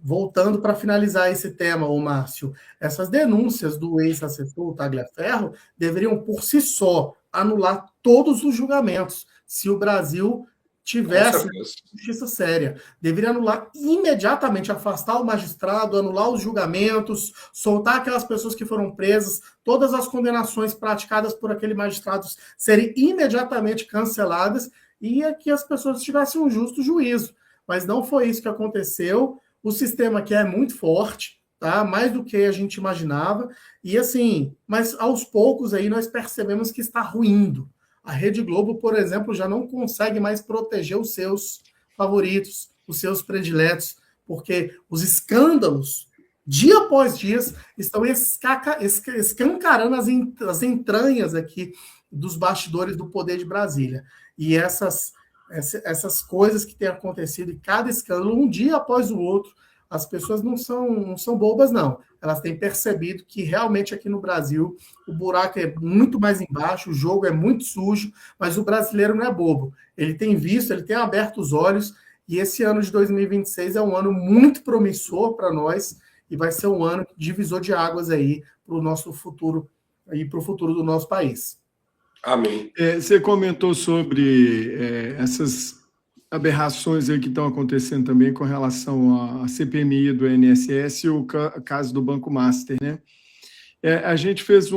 voltando para finalizar esse tema, ô Márcio, essas denúncias do ex-assessor Tagliaferro deveriam, por si só, anular todos os julgamentos, se o Brasil tivesse justiça séria. Deveria anular imediatamente, afastar o magistrado, anular os julgamentos, soltar aquelas pessoas que foram presas, todas as condenações praticadas por aquele magistrado serem imediatamente canceladas e que as pessoas tivessem um justo juízo. Mas não foi isso que aconteceu. O sistema aqui é muito forte, tá? Mais do que a gente imaginava. E assim, mas aos poucos aí nós percebemos que está ruindo. A Rede Globo, por exemplo, já não consegue mais proteger os seus favoritos, os seus prediletos, porque os escândalos, dia após dia, estão escancarando as entranhas aqui dos bastidores do poder de Brasília. E essas coisas que têm acontecido, e cada escândalo, um dia após o outro, as pessoas não são bobas, não. Elas têm percebido que realmente aqui no Brasil o buraco é muito mais embaixo, o jogo é muito sujo, mas o brasileiro não é bobo. Ele tem visto, ele tem aberto os olhos E esse ano de 2026 é um ano muito promissor para nós e vai ser um ano divisor de águas aí para o nosso futuro e para o futuro do nosso país. Amém. Você comentou sobre essas aberrações aí que estão acontecendo também com relação à CPMI do INSS e o caso do Banco Master, né? A gente fez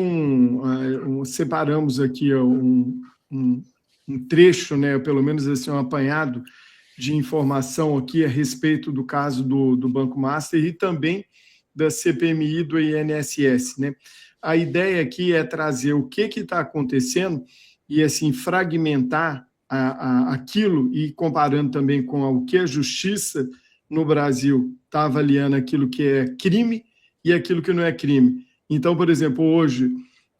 separamos aqui um trecho, né, pelo menos assim, um apanhado de informação aqui a respeito do caso do Banco Master e também da CPMI do INSS, né? A ideia aqui é trazer o que está acontecendo e assim fragmentar aquilo e comparando também com o que a justiça no Brasil está avaliando aquilo que é crime e aquilo que não é crime. Então, por exemplo, hoje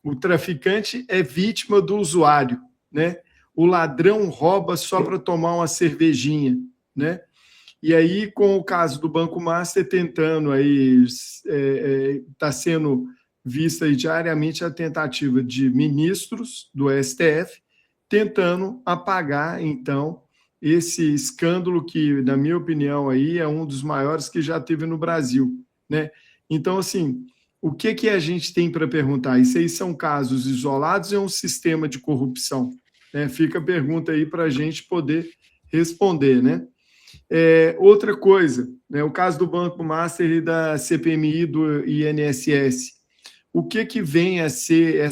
o traficante é vítima do usuário, né? O ladrão rouba só para tomar uma cervejinha, né? E aí, com o caso do Banco Master, tentando aí, está sendo vista aí diariamente a tentativa de ministros do STF tentando apagar, então, esse escândalo que, na minha opinião, aí é um dos maiores que já teve no Brasil, né? Então, assim, o que a gente tem para perguntar? Isso aí são casos isolados ou é um sistema de corrupção? Né? Fica a pergunta aí para a gente poder responder, né? Outra coisa, né, o caso do Banco Master e da CPMI do INSS. O que vem a ser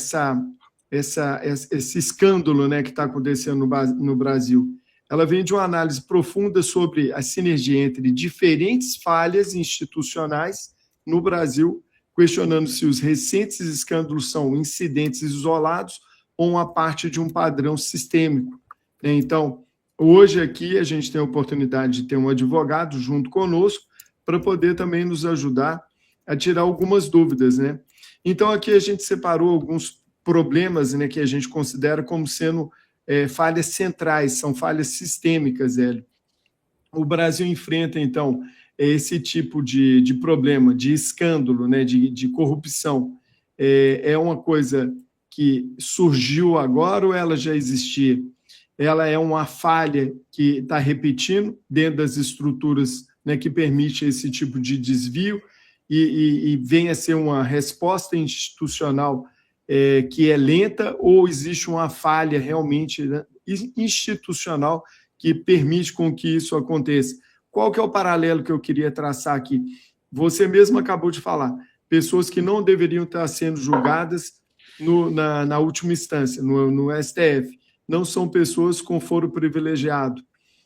esse escândalo, né, que está acontecendo no Brasil? Ela vem de uma análise profunda sobre a sinergia entre diferentes falhas institucionais no Brasil, questionando se os recentes escândalos são incidentes isolados ou uma parte de um padrão sistêmico. Então, hoje aqui a gente tem a oportunidade de ter um advogado junto conosco para poder também nos ajudar a tirar algumas dúvidas, né? Então, aqui a gente separou alguns problemas, né, que a gente considera como sendo falhas centrais, são falhas sistêmicas, Hélio. O Brasil enfrenta, então, esse tipo de problema, de escândalo, né, de corrupção. É uma coisa que surgiu agora ou ela já existia? Ela é uma falha que está repetindo dentro das estruturas, né, que permite esse tipo de desvio e vem a ser uma resposta institucional que é lenta ou existe uma falha realmente, né, institucional que permite com que isso aconteça? Qual que é o paralelo que eu queria traçar aqui? Você mesmo acabou de falar, pessoas que não deveriam estar sendo julgadas na última instância, no STF, não são pessoas com foro privilegiado.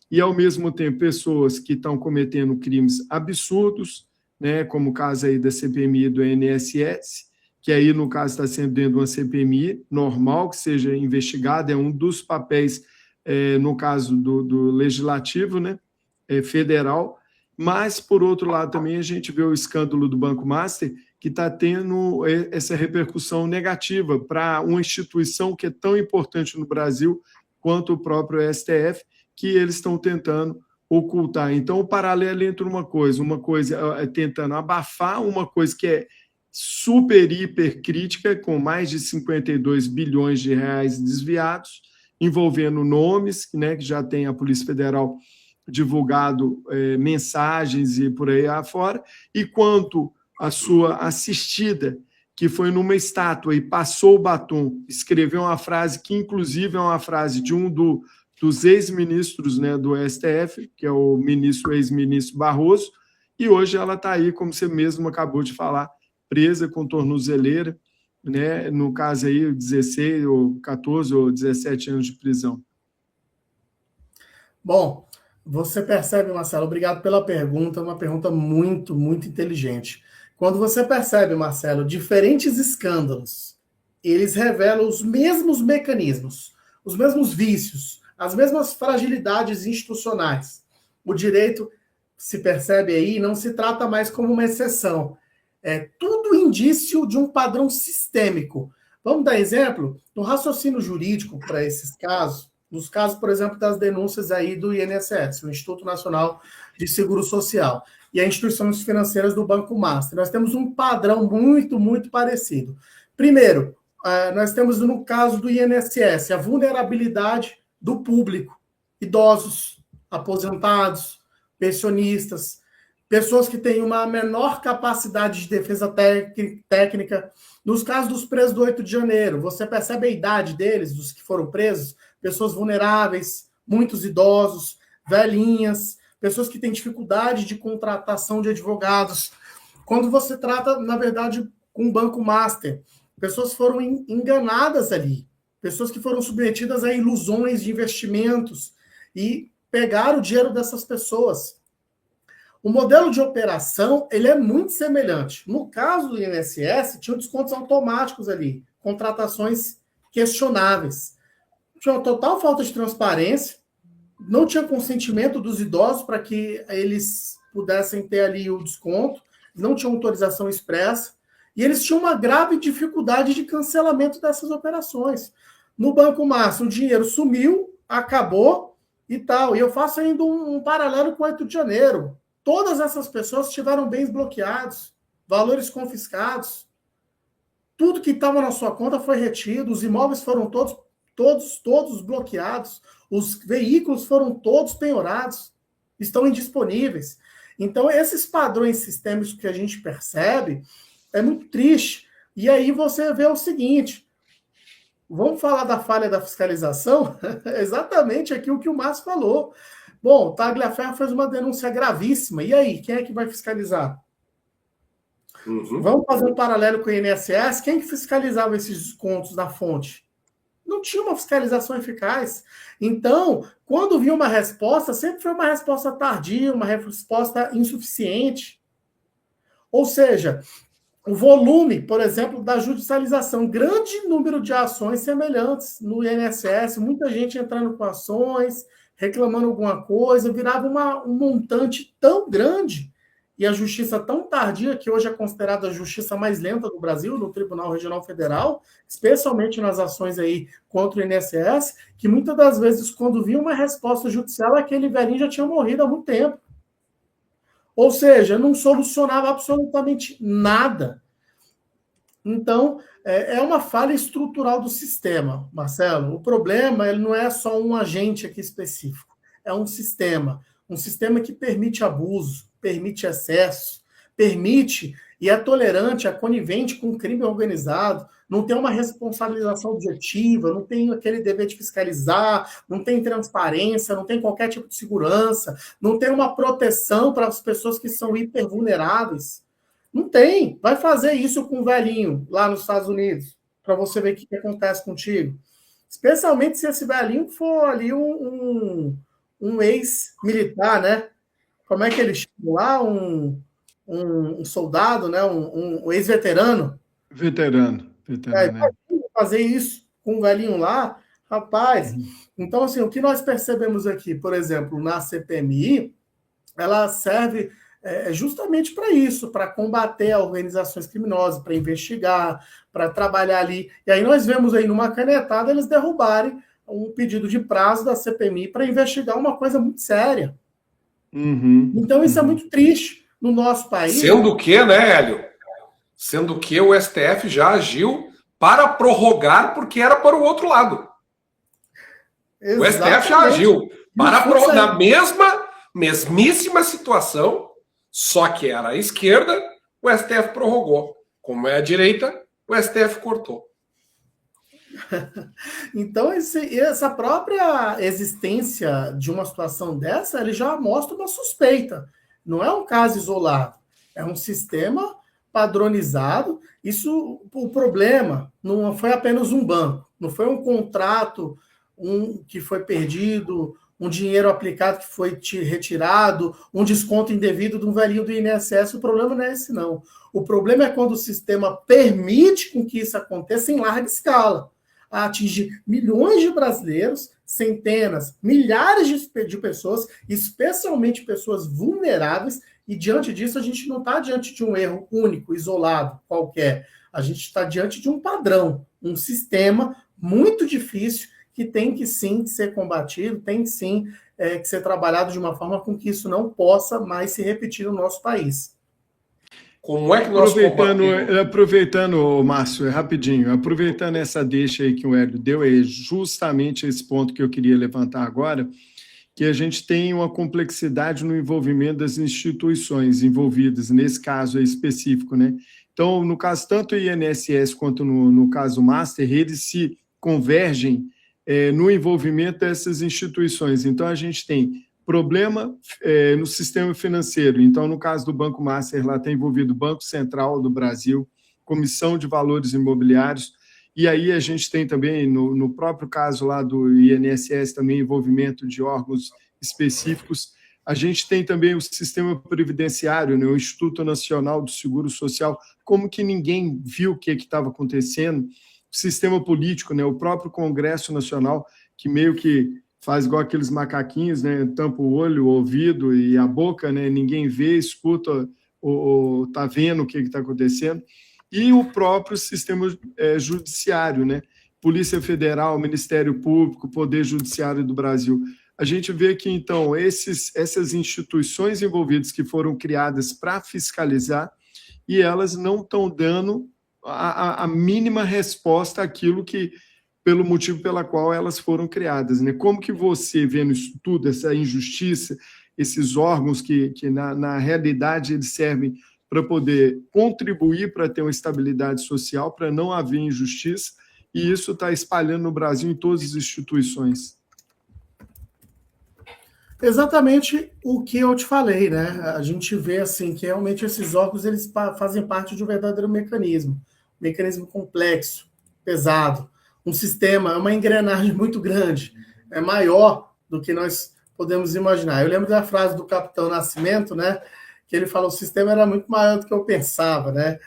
E, ao mesmo tempo, pessoas que estão cometendo crimes absurdos, né, como o caso aí da CPMI do INSS, que aí, no caso, está sendo dentro de uma CPMI normal, que seja investigada, é um dos papéis, no caso do Legislativo, né, federal, mas, por outro lado, também a gente vê o escândalo do Banco Master, que está tendo essa repercussão negativa para uma instituição que é tão importante no Brasil quanto o próprio STF, que eles estão tentando ocultar. Então, o paralelo entre uma coisa é tentando abafar uma coisa que é super, hiper crítica, com mais de 52 bilhões de reais desviados, envolvendo nomes, né, que já tem a Polícia Federal divulgado mensagens e por aí afora, e quanto a sua assistida, que foi numa estátua e passou o batom, escreveu uma frase que, inclusive, é uma frase de um dos ex-ministros, né, do STF, que é o ex-ministro Barroso, e hoje ela está aí, como você mesmo acabou de falar, presa com tornozeleira, né, no caso aí, 16 ou 14 ou 17 anos de prisão. Bom, você percebe, Marcelo, obrigado pela pergunta, uma pergunta muito, muito inteligente. Quando você percebe, Marcelo, diferentes escândalos, eles revelam os mesmos mecanismos, os mesmos vícios, as mesmas fragilidades institucionais. O direito, se percebe aí, não se trata mais como uma exceção. É tudo indício de um padrão sistêmico. Vamos dar exemplo? No raciocínio jurídico para esses casos, nos casos, por exemplo, das denúncias aí do INSS, o Instituto Nacional de Seguro Social, e as instituições financeiras do Banco Master. Nós temos um padrão muito, muito parecido. Primeiro, nós temos, no caso do INSS, a vulnerabilidade do público, idosos, aposentados, pensionistas, pessoas que têm uma menor capacidade de defesa técnica. Nos casos dos presos do 8 de janeiro, você percebe a idade deles, dos que foram presos, pessoas vulneráveis, muitos idosos, velhinhas, pessoas que têm dificuldade de contratação de advogados. Quando você trata, na verdade, com um banco master, pessoas foram enganadas ali, pessoas que foram submetidas a ilusões de investimentos e pegaram o dinheiro dessas pessoas. O modelo de operação, ele é muito semelhante. No caso do INSS, tinham descontos automáticos ali, contratações questionáveis. Tinha uma total falta de transparência, não tinha consentimento dos idosos para que eles pudessem ter ali o desconto, não tinha autorização expressa, e eles tinham uma grave dificuldade de cancelamento dessas operações. No Banco Master, o dinheiro sumiu, acabou e tal. E eu faço ainda um paralelo com o 8 de janeiro. Todas essas pessoas tiveram bens bloqueados, valores confiscados, tudo que estava na sua conta foi retido, os imóveis foram todos bloqueados, os veículos foram todos penhorados, estão indisponíveis. Então, esses padrões sistêmicos que a gente percebe é muito triste. E aí você vê o seguinte, vamos falar da falha da fiscalização? Exatamente aquilo que o Márcio falou. Bom, o Tagliaferro fez uma denúncia gravíssima. E aí, quem é que vai fiscalizar? Uhum. Vamos fazer um paralelo com o INSS. Quem que fiscalizava esses descontos na fonte? Não tinha uma fiscalização eficaz. Então, quando vinha uma resposta, sempre foi uma resposta tardia, uma resposta insuficiente. Ou seja, o volume, por exemplo, da judicialização, grande número de ações semelhantes no INSS, muita gente entrando com ações, reclamando alguma coisa, virava um montante tão grande e a justiça tão tardia, que hoje é considerada a justiça mais lenta do Brasil, no Tribunal Regional Federal, especialmente nas ações aí contra o INSS, que muitas das vezes, quando vinha uma resposta judicial, aquele velhinho já tinha morrido há muito tempo. Ou seja, não solucionava absolutamente nada. Então, é uma falha estrutural do sistema, Marcelo. O problema ele não é só um agente aqui específico, é um sistema que permite abuso, permite excesso, permite e é tolerante, é conivente com o crime organizado, não tem uma responsabilização objetiva, não tem aquele dever de fiscalizar, não tem transparência, não tem qualquer tipo de segurança, não tem uma proteção para as pessoas que são hipervulneráveis. Não tem. Vai fazer isso com um velhinho lá nos Estados Unidos, para você ver o que acontece contigo. Especialmente se esse velhinho for ali um ex-militar, né? Como é que eles chamam lá? Um soldado, né? Um ex-veterano. Veterano. Né? Fazer isso com um velhinho lá, rapaz. Então, assim, o que nós percebemos aqui, por exemplo, na CPMI, ela serve justamente para isso, para combater organizações criminosas, para investigar, para trabalhar ali. E aí nós vemos aí numa canetada eles derrubarem um pedido de prazo da CPMI para investigar uma coisa muito séria. Então isso é muito triste no nosso país. Sendo que, né, Hélio? Sendo que o STF já agiu para prorrogar porque era para o outro lado. Exatamente. O STF já agiu para na mesmíssima situação, só que era a esquerda, o STF prorrogou. Como é a direita, o STF cortou. Então, essa própria existência de uma situação dessa, ele já mostra uma suspeita. Não é um caso isolado. É um sistema padronizado. Isso, o problema não foi apenas um banco. Não foi um contrato que foi perdido, um dinheiro aplicado que foi retirado, um desconto indevido de um velhinho do INSS. O problema não é esse, não. O problema é quando o sistema permite com que isso aconteça em larga escala, a atingir milhões de brasileiros, centenas, milhares de pessoas, especialmente pessoas vulneráveis, e diante disso a gente não está diante de um erro único, isolado, qualquer. A gente está diante de um padrão, um sistema muito difícil que tem que sim ser combatido, tem sim que ser trabalhado de uma forma com que isso não possa mais se repetir no nosso país. Como é que nós aproveitando, Márcio, rapidinho, aproveitando essa deixa aí que o Hélio deu, é justamente esse ponto que eu queria levantar agora, que a gente tem uma complexidade no envolvimento das instituições envolvidas, nesse caso aí específico, né? Então, no caso tanto do INSS quanto no caso Master, eles se convergem no envolvimento dessas instituições. Então, a gente tem problema no sistema financeiro. Então, no caso do Banco Master, lá está envolvido o Banco Central do Brasil, Comissão de Valores Imobiliários, e aí a gente tem também, no próprio caso lá do INSS, também envolvimento de órgãos específicos. A gente tem também o sistema previdenciário, né, o Instituto Nacional do Seguro Social, como que ninguém viu o que estava acontecendo. O sistema político, né, o próprio Congresso Nacional, que meio que faz igual aqueles macaquinhos, né, tampa o olho, o ouvido e a boca, né, ninguém vê, escuta ou está vendo o que está acontecendo. E o próprio sistema judiciário, né? Polícia Federal, Ministério Público, Poder Judiciário do Brasil. A gente vê que, então, essas instituições envolvidas que foram criadas para fiscalizar e elas não estão dando a mínima resposta àquilo que, pelo motivo pela qual elas foram criadas, né? Como que você vê no estudo essa injustiça, esses órgãos que na realidade, eles servem para poder contribuir para ter uma estabilidade social, para não haver injustiça, e isso está espalhando no Brasil em todas as instituições. Exatamente o que eu te falei, né? A gente vê assim que realmente esses órgãos eles fazem parte de um verdadeiro mecanismo complexo, pesado, um sistema, uma engrenagem muito grande, é maior do que nós podemos imaginar. Eu lembro da frase do Capitão Nascimento, né? Que ele falou, o sistema era muito maior do que eu pensava, né?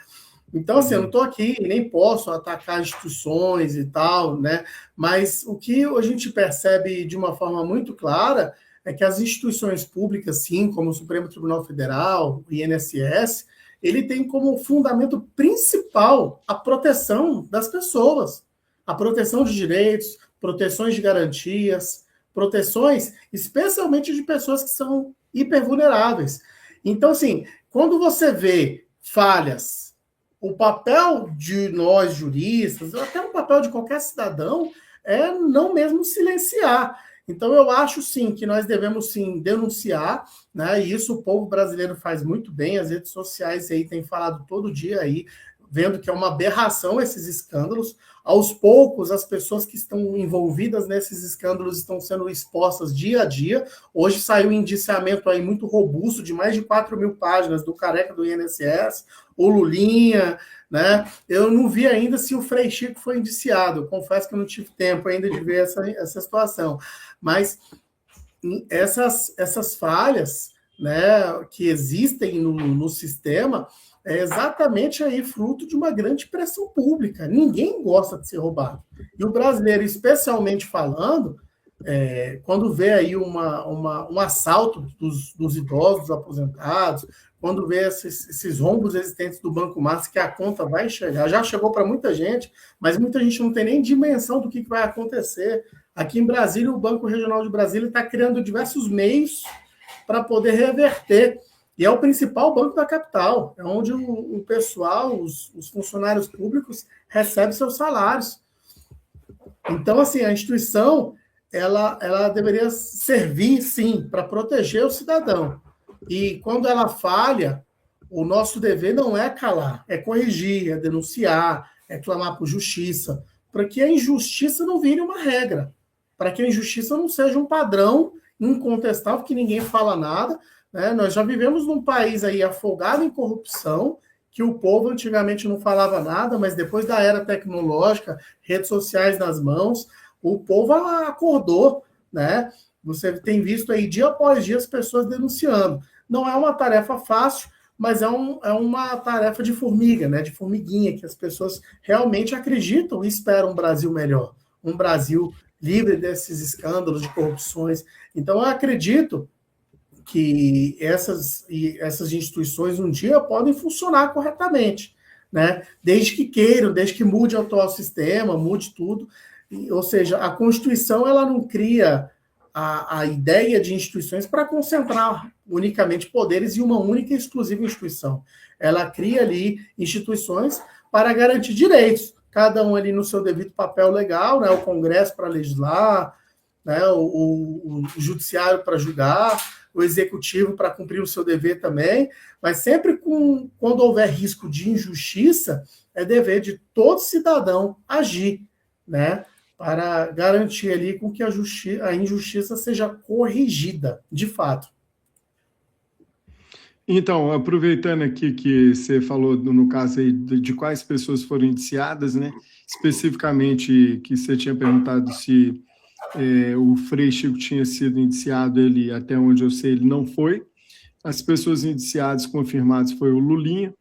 Então, assim, eu não estou aqui, nem posso atacar instituições e tal, né? Mas o que a gente percebe de uma forma muito clara é que as instituições públicas, sim, como o Supremo Tribunal Federal, o INSS, ele tem como fundamento principal a proteção das pessoas, a proteção de direitos, proteções de garantias, proteções especialmente de pessoas que são hipervulneráveis. Então, assim, quando você vê falhas, o papel de nós juristas, até o papel de qualquer cidadão, é não mesmo silenciar. Então, eu acho, sim, que nós devemos, sim, denunciar, né? E isso o povo brasileiro faz muito bem, as redes sociais aí têm falado todo dia aí, vendo que é uma aberração esses escândalos. Aos poucos, as pessoas que estão envolvidas nesses escândalos estão sendo expostas dia a dia. Hoje saiu um indiciamento aí muito robusto, de mais de 4.000 páginas, do careca do INSS, o Lulinha, né? Eu não vi ainda se o Frei Chico foi indiciado. Eu confesso que eu não tive tempo ainda de ver essa situação. Mas essas falhas, né, que existem no sistema é exatamente aí fruto de uma grande pressão pública. Ninguém gosta de ser roubado. E o brasileiro, especialmente falando, quando vê aí um assalto dos idosos aposentados, quando vê esses rombos existentes do Banco Master, que a conta vai chegar, já chegou para muita gente, mas muita gente não tem nem dimensão do que vai acontecer. Aqui em Brasília, o Banco Regional de Brasília está criando diversos meios para poder reverter. E é o principal banco da capital, é onde o pessoal, os funcionários públicos, recebem seus salários. Então, assim, a instituição, ela deveria servir, sim, para proteger o cidadão. E quando ela falha, o nosso dever não é calar, é corrigir, é denunciar, é clamar por justiça, para que a injustiça não vire uma regra, para que a injustiça não seja um padrão incontestável, que ninguém fala nada, né? Nós já vivemos num país aí afogado em corrupção, que o povo antigamente não falava nada, mas depois da era tecnológica, redes sociais nas mãos, o povo acordou, né? Você tem visto aí dia após dia as pessoas denunciando. Não é uma tarefa fácil, mas é uma tarefa de formiga, né? De formiguinha, que as pessoas realmente acreditam e esperam um Brasil melhor, um Brasil livre desses escândalos de corrupções. Então, eu acredito que essas instituições um dia podem funcionar corretamente, né? Desde que queiram, desde que mude o atual sistema, mude tudo. Ou seja, a Constituição ela não cria a ideia de instituições para concentrar unicamente poderes em uma única e exclusiva instituição. Ela cria ali instituições para garantir direitos, cada um ali no seu devido papel legal, né? O Congresso para legislar, né, o judiciário para julgar, o executivo para cumprir o seu dever também, mas sempre quando houver risco de injustiça, é dever de todo cidadão agir, né, para garantir ali com que a injustiça seja corrigida, de fato. Então, aproveitando aqui que você falou, no caso aí, de quais pessoas foram indiciadas, né? Especificamente que você tinha perguntado se o Frei Chico tinha sido indiciado, ele, até onde eu sei, ele não foi. As pessoas indiciadas confirmadas foi o Lulinha,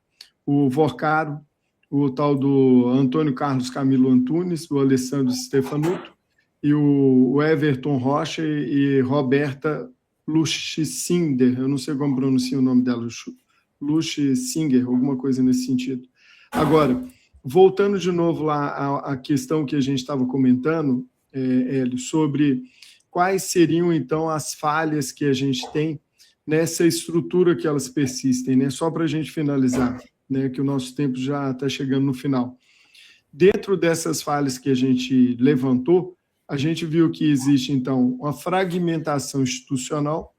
o Vorcaro, o tal do Antônio Carlos Camilo Antunes, o Alessandro Stefanuto, e o Everton Rocha e Roberta Luxinger, eu não sei como pronuncia o nome dela, Luxinger, alguma coisa nesse sentido. Agora, voltando de novo lá à questão que a gente estava comentando, Hélio, sobre quais seriam, então, as falhas que a gente tem nessa estrutura que elas persistem, né? Só para a gente finalizar, né, que o nosso tempo já está chegando no final. Dentro dessas falhas que a gente levantou, a gente viu que existe, então, uma fragmentação institucional,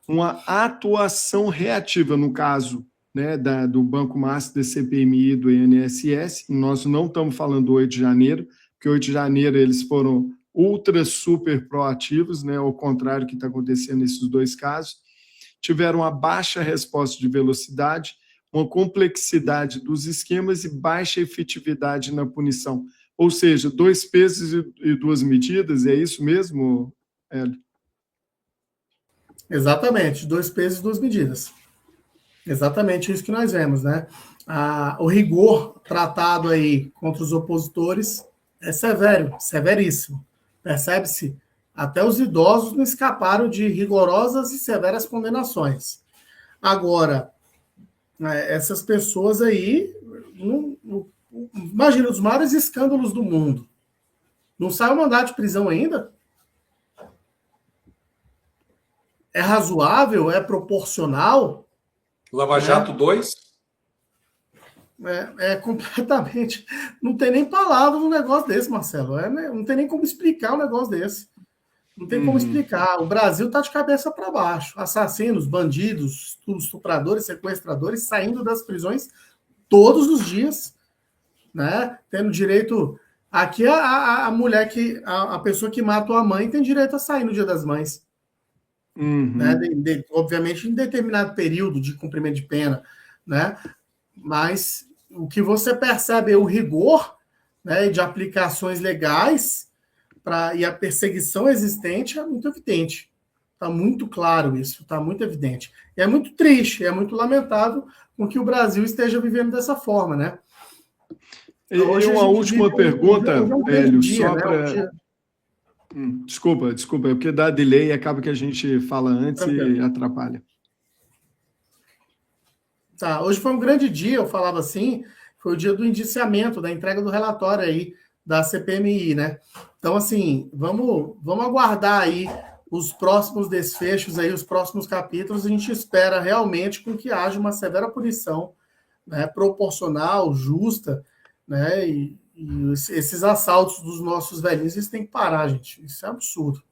uma atuação reativa, no caso, né, do Banco Master, da CPMI e do INSS. Nós não estamos falando do 8 de janeiro, porque 8 de janeiro eles foram ultra, super proativos, né, ao contrário do que está acontecendo nesses dois casos. Tiveram uma baixa resposta de velocidade, uma complexidade dos esquemas e baixa efetividade na punição. Ou seja, 2 pesos e 2 medidas, é isso mesmo, Hélio? Exatamente, 2 pesos e 2 medidas. Exatamente isso que nós vemos, né? O rigor tratado aí contra os opositores é severo, severíssimo. Percebe-se, até os idosos não escaparam de rigorosas e severas condenações. Agora, essas pessoas aí, imagina, os maiores escândalos do mundo. Não sai o mandado de prisão ainda? É razoável? É proporcional? Lava Jato 2? É completamente... Não tem nem palavra no negócio desse, Marcelo. Não tem nem como explicar um negócio desse. Não tem como explicar. O Brasil está de cabeça para baixo. Assassinos, bandidos, estupradores, sequestradores saindo das prisões todos os dias, né? Tendo direito... Aqui a mulher a pessoa que matou a mãe tem direito a sair no Dia das Mães. Né? Obviamente, em determinado período de cumprimento de pena, né? Mas o que você percebe é o rigor, né, de aplicações legais e a perseguição existente é muito evidente. Está muito claro isso, está muito evidente. E é muito triste, é muito lamentável com que o Brasil esteja vivendo dessa forma, né? Então, e uma última pergunta, Hélio, só para... Desculpa, é porque dá delay e acaba que a gente fala antes e atrapalha. Tá, hoje foi um grande dia, eu falava assim, foi o dia do indiciamento, da entrega do relatório aí da CPMI, né? Então, assim, vamos aguardar aí os próximos desfechos aí, os próximos capítulos, a gente espera realmente com que haja uma severa punição, né, proporcional, justa, né, e esses assaltos dos nossos velhinhos, eles têm que parar, gente. Isso é absurdo.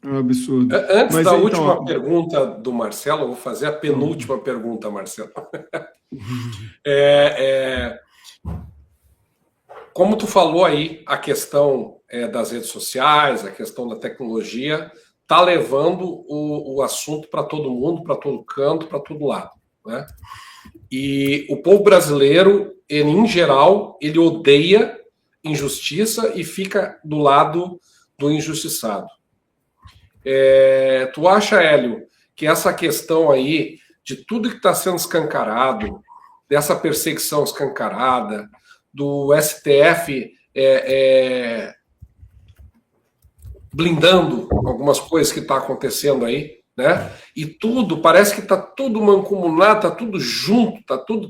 É um absurdo. Antes da última pergunta do Marcelo, eu vou fazer a penúltima pergunta, Marcelo. Como tu falou aí, a questão das redes sociais, a questão da tecnologia, está levando o assunto para todo mundo, para todo canto, para todo lado, né? E o povo brasileiro, em geral, ele odeia injustiça e fica do lado do injustiçado. Tu acha, Hélio, que essa questão aí de tudo que está sendo escancarado, dessa perseguição escancarada, do STF blindando algumas coisas que está acontecendo aí, né? E tudo, parece que está tudo mancomunado, está tudo junto,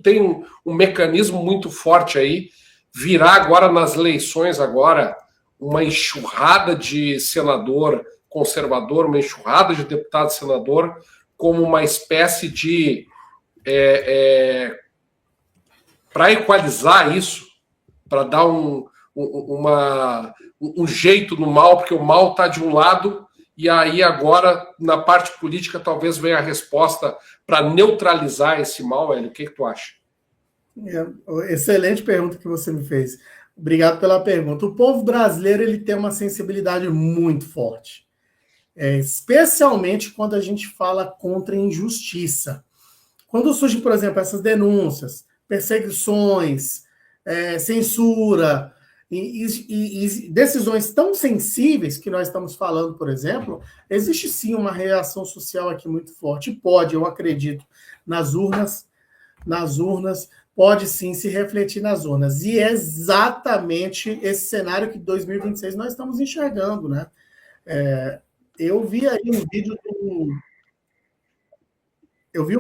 tem um mecanismo muito forte aí, virá agora nas eleições agora uma enxurrada de senador conservador, uma enxurrada de deputado senador, como uma espécie de para equalizar isso, para dar um jeito no mal, porque o mal está de um lado, e aí agora, na parte política, talvez venha a resposta para neutralizar esse mal, Hélio. O que tu acha? Excelente pergunta que você me fez. Obrigado pela pergunta. O povo brasileiro ele tem uma sensibilidade muito forte, especialmente quando a gente fala contra a injustiça. Quando surgem, por exemplo, essas denúncias, perseguições, censura e decisões tão sensíveis que nós estamos falando, por exemplo, existe sim uma reação social aqui muito forte. Pode, eu acredito, nas urnas, pode sim se refletir nas urnas. E é exatamente esse cenário que em 2026 nós estamos enxergando, né? Eu vi aí um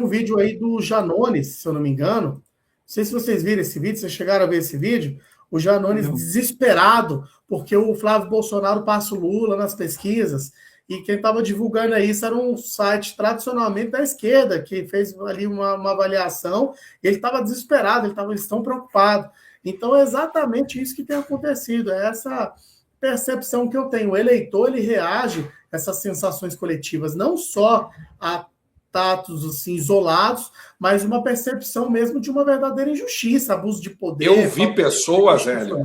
vídeo aí do Janones, se eu não me engano. Não sei se vocês viram esse vídeo, vocês chegaram a ver esse vídeo. O Janones desesperado, porque o Flávio Bolsonaro passa o Lula nas pesquisas, e quem estava divulgando isso era um site tradicionalmente da esquerda, que fez ali uma avaliação, e ele estava desesperado, eles estão preocupados. Então é exatamente isso que tem acontecido, é essa percepção que eu tenho. O eleitor, ele reage a essas sensações coletivas, não só a tatos assim, isolados, mas uma percepção mesmo de uma verdadeira injustiça, abuso de poder. Eu vi pessoas, Hélio,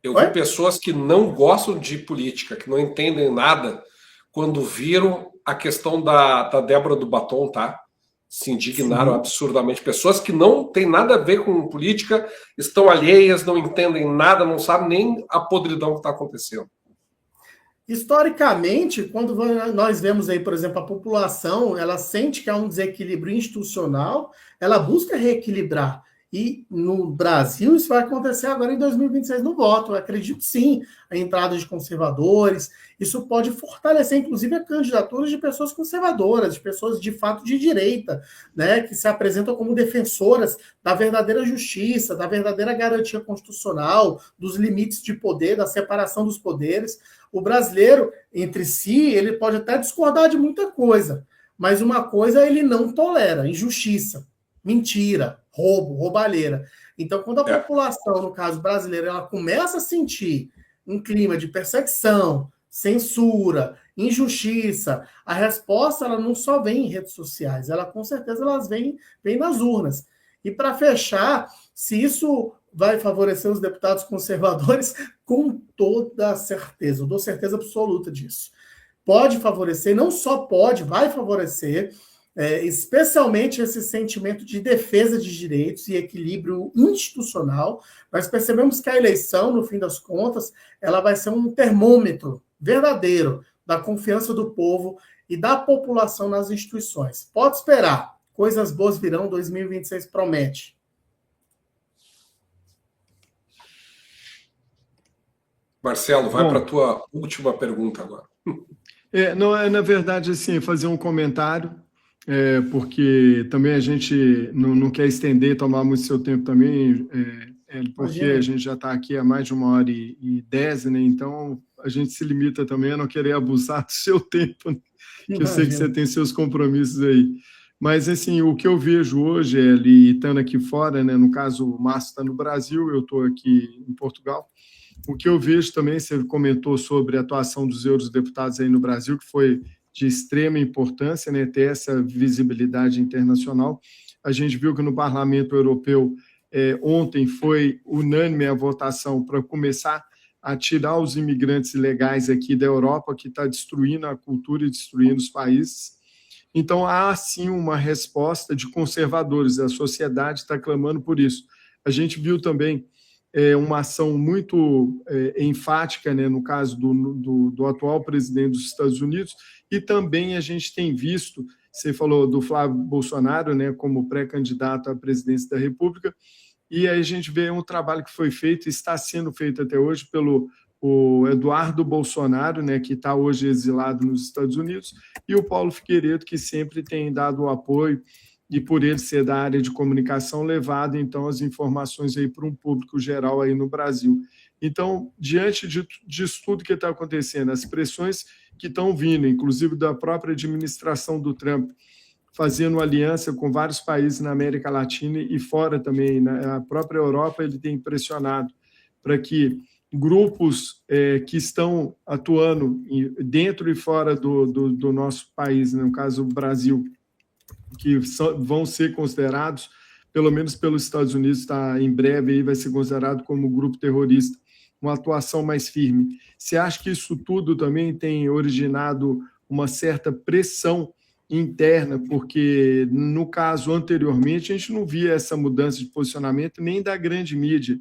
vi pessoas que não gostam de política, que não entendem nada, quando viram a questão da Débora do Batom, tá? Se indignaram absurdamente. Pessoas que não têm nada a ver com política, estão alheias, não entendem nada, não sabem nem a podridão que está acontecendo. Historicamente, quando nós vemos aí, por exemplo, a população, ela sente que há um desequilíbrio institucional, ela busca reequilibrar. E no Brasil isso vai acontecer agora em 2026 no voto. Eu acredito sim, a entrada de conservadores. Isso pode fortalecer, inclusive, a candidatura de pessoas conservadoras, de pessoas de fato de direita, né, que se apresentam como defensoras da verdadeira justiça, da verdadeira garantia constitucional, dos limites de poder, da separação dos poderes. O brasileiro, entre si, ele pode até discordar de muita coisa, mas uma coisa ele não tolera: injustiça, mentira, roubo, roubalheira. Então, quando a população, no caso brasileira, ela começa a sentir um clima de perseguição, censura, injustiça, a resposta ela não só vem em redes sociais, ela com certeza elas vem nas urnas. E para fechar, se isso vai favorecer os deputados conservadores, com toda certeza, eu dou certeza absoluta disso. Pode favorecer, não só pode, vai favorecer, especialmente esse sentimento de defesa de direitos e equilíbrio institucional. Nós percebemos que a eleição, no fim das contas, ela vai ser um termômetro verdadeiro da confiança do povo e da população nas instituições. Pode esperar, coisas boas virão, 2026 promete. Marcelo, vai para a tua última pergunta agora. Na verdade, assim, fazer um comentário, porque também a gente não quer estender, tomar muito seu tempo também, porque a gente já está aqui há mais de 1h10, né? Então a gente se limita também a não querer abusar do seu tempo, né? Que eu sei que você tem seus compromissos aí. Mas, assim, o que eu vejo hoje, ele estando aqui fora, né? No caso, o Márcio está no Brasil, eu estou aqui em Portugal. O que eu vejo também, você comentou sobre a atuação dos eurodeputados aí no Brasil, que foi de extrema importância, né, ter essa visibilidade internacional. A gente viu que no Parlamento Europeu, ontem foi unânime a votação para começar a tirar os imigrantes ilegais aqui da Europa, que está destruindo a cultura e destruindo os países. Então, há sim uma resposta de conservadores, a sociedade está clamando por isso. A gente viu também uma ação muito enfática, né, no caso do atual presidente dos Estados Unidos, e também a gente tem visto, você falou do Flávio Bolsonaro, né, como pré-candidato à presidência da República, e aí a gente vê um trabalho que foi feito, está sendo feito até hoje pelo Eduardo Bolsonaro, né, que está hoje exilado nos Estados Unidos, e o Paulo Figueiredo, que sempre tem dado o apoio, e por ele ser da área de comunicação, levado, então, as informações aí para um público geral aí no Brasil. Então, diante disso tudo que está acontecendo, as pressões que estão vindo, inclusive da própria administração do Trump, fazendo aliança com vários países na América Latina e fora também, na própria Europa, ele tem pressionado para que grupos que estão atuando dentro e fora do nosso país, no caso o Brasil, que vão ser considerados, pelo menos pelos Estados Unidos, em breve aí vai ser considerado como grupo terrorista, uma atuação mais firme. Você acha que isso tudo também tem originado uma certa pressão interna, porque no caso anteriormente a gente não via essa mudança de posicionamento nem da grande mídia,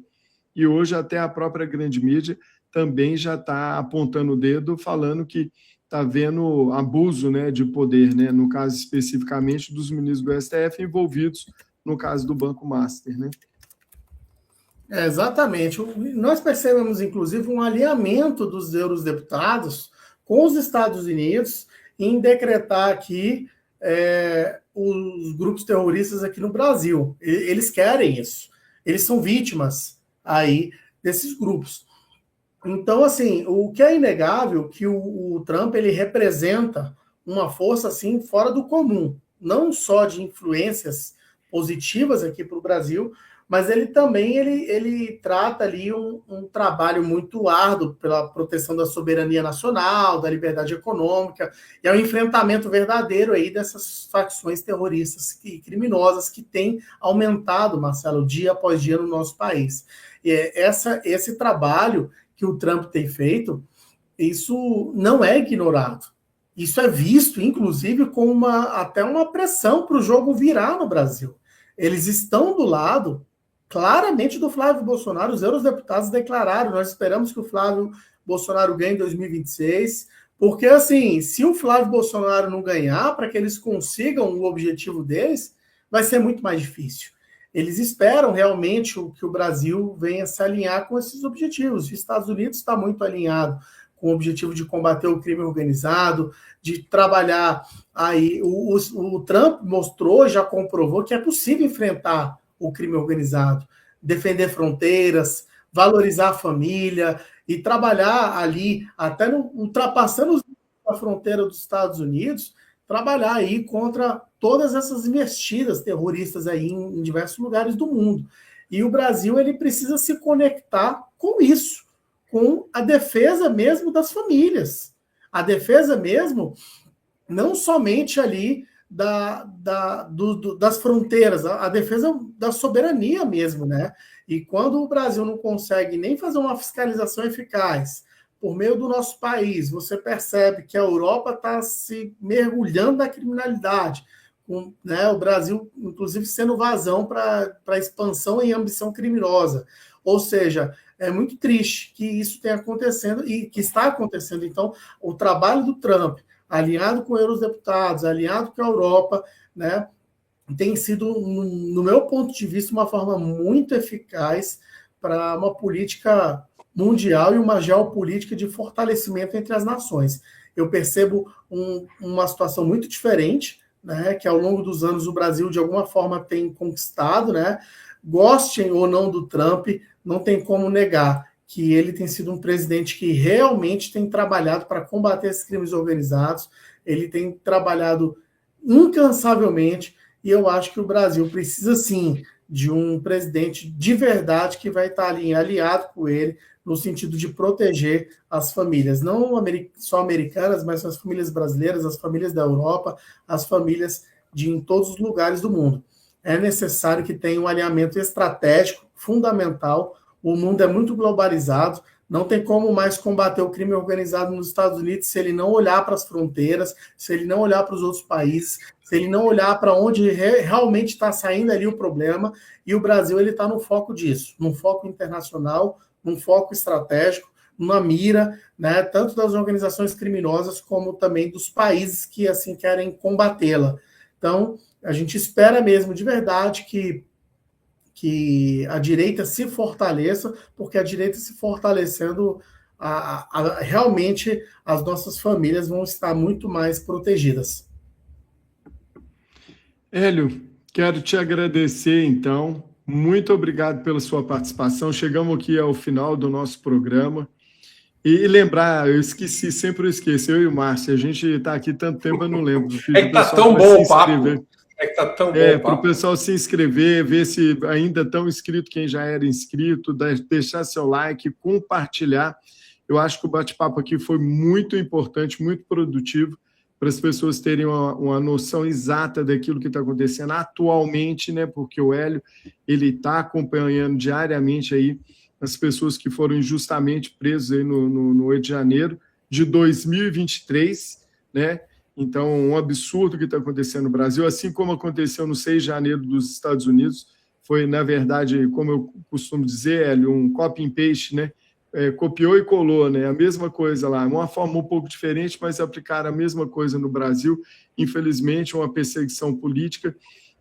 e hoje até a própria grande mídia também já está apontando o dedo, falando que está havendo abuso, né, de poder, né, no caso especificamente dos ministros do STF envolvidos no caso do Banco Master, né? Exatamente. Nós percebemos, inclusive, um alinhamento dos eurodeputados com os Estados Unidos em decretar aqui os grupos terroristas aqui no Brasil. Eles querem isso. Eles são vítimas aí desses grupos. Então, assim, o que é inegável que o Trump ele representa uma força assim fora do comum, não só de influências positivas aqui para o Brasil, mas ele também ele trata ali um trabalho muito árduo pela proteção da soberania nacional, da liberdade econômica, e é um enfrentamento verdadeiro aí dessas facções terroristas e criminosas que têm aumentado, Marcelo, dia após dia no nosso país. E esse trabalho que o Trump tem feito, isso não é ignorado. Isso é visto, inclusive, com até uma pressão para o jogo virar no Brasil. Eles estão do lado, claramente, do Flávio Bolsonaro. Os eurodeputados declararam, nós esperamos que o Flávio Bolsonaro ganhe em 2026, porque, assim, se o Flávio Bolsonaro não ganhar, para que eles consigam o objetivo deles, vai ser muito mais difícil. Eles esperam realmente que o Brasil venha se alinhar com esses objetivos. Os Estados Unidos está muito alinhado com o objetivo de combater o crime organizado, de trabalhar aí. O Trump mostrou, já comprovou que é possível enfrentar o crime organizado, defender fronteiras, valorizar a família e trabalhar ali, até ultrapassando a fronteira dos Estados Unidos, trabalhar aí contra todas essas investidas terroristas aí em diversos lugares do mundo. E o Brasil ele precisa se conectar com isso, com a defesa mesmo das famílias. A defesa mesmo, não somente ali das fronteiras, a defesa da soberania mesmo, né? E quando o Brasil não consegue nem fazer uma fiscalização eficaz por meio do nosso país, você percebe que a Europa está se mergulhando na criminalidade, né? O Brasil, inclusive, sendo vazão para expansão e ambição criminosa. Ou seja, é muito triste que isso tenha acontecendo e que está acontecendo. Então, o trabalho do Trump, alinhado com os eurodeputados, alinhado com a Europa, né, tem sido, no meu ponto de vista, uma forma muito eficaz para uma política mundial e uma geopolítica de fortalecimento entre as nações. Eu percebo uma situação muito diferente, né, que ao longo dos anos o Brasil, de alguma forma, tem conquistado, né? Gostem ou não do Trump, não tem como negar que ele tem sido um presidente que realmente tem trabalhado para combater esses crimes organizados, ele tem trabalhado incansavelmente, e eu acho que o Brasil precisa, sim, de um presidente de verdade que vai estar ali aliado com ele, no sentido de proteger as famílias, não só americanas, mas as famílias brasileiras, as famílias da Europa, as famílias em todos os lugares do mundo. É necessário que tenha um alinhamento estratégico fundamental. O mundo é muito globalizado, não tem como mais combater o crime organizado nos Estados Unidos se ele não olhar para as fronteiras, se ele não olhar para os outros países, se ele não olhar para onde realmente está saindo ali o problema. E o Brasil ele está no foco disso, num foco internacional, num foco estratégico, numa mira, né, tanto das organizações criminosas como também dos países que assim querem combatê-la. Então, a gente espera mesmo de verdade que a direita se fortaleça, porque a direita se fortalecendo, realmente as nossas famílias vão estar muito mais protegidas. Hélio, quero te agradecer, então. Muito obrigado pela sua participação. Chegamos aqui ao final do nosso programa. E lembrar, eu esqueci, sempre eu esqueço, eu e o Márcio, a gente está aqui tanto tempo, eu não lembro. É que está tão bom o papo. É que tá tão bom o Para o papo. pessoal se inscrever, ver se ainda estão inscritos, quem já era inscrito, deixar seu like, compartilhar. Eu acho que o bate-papo aqui foi muito importante, muito produtivo, para as pessoas terem uma noção exata daquilo que está acontecendo atualmente, né? Porque o Hélio ele está acompanhando diariamente aí as pessoas que foram injustamente presas aí no 8 de janeiro de 2023, né? Então, um absurdo que está acontecendo no Brasil, assim como aconteceu no 6 de janeiro dos Estados Unidos, foi, na verdade, como eu costumo dizer, Hélio, um copy and paste, né? Copiou e colou, né? A mesma coisa lá, uma forma um pouco diferente, mas aplicaram a mesma coisa no Brasil. Infelizmente, uma perseguição política.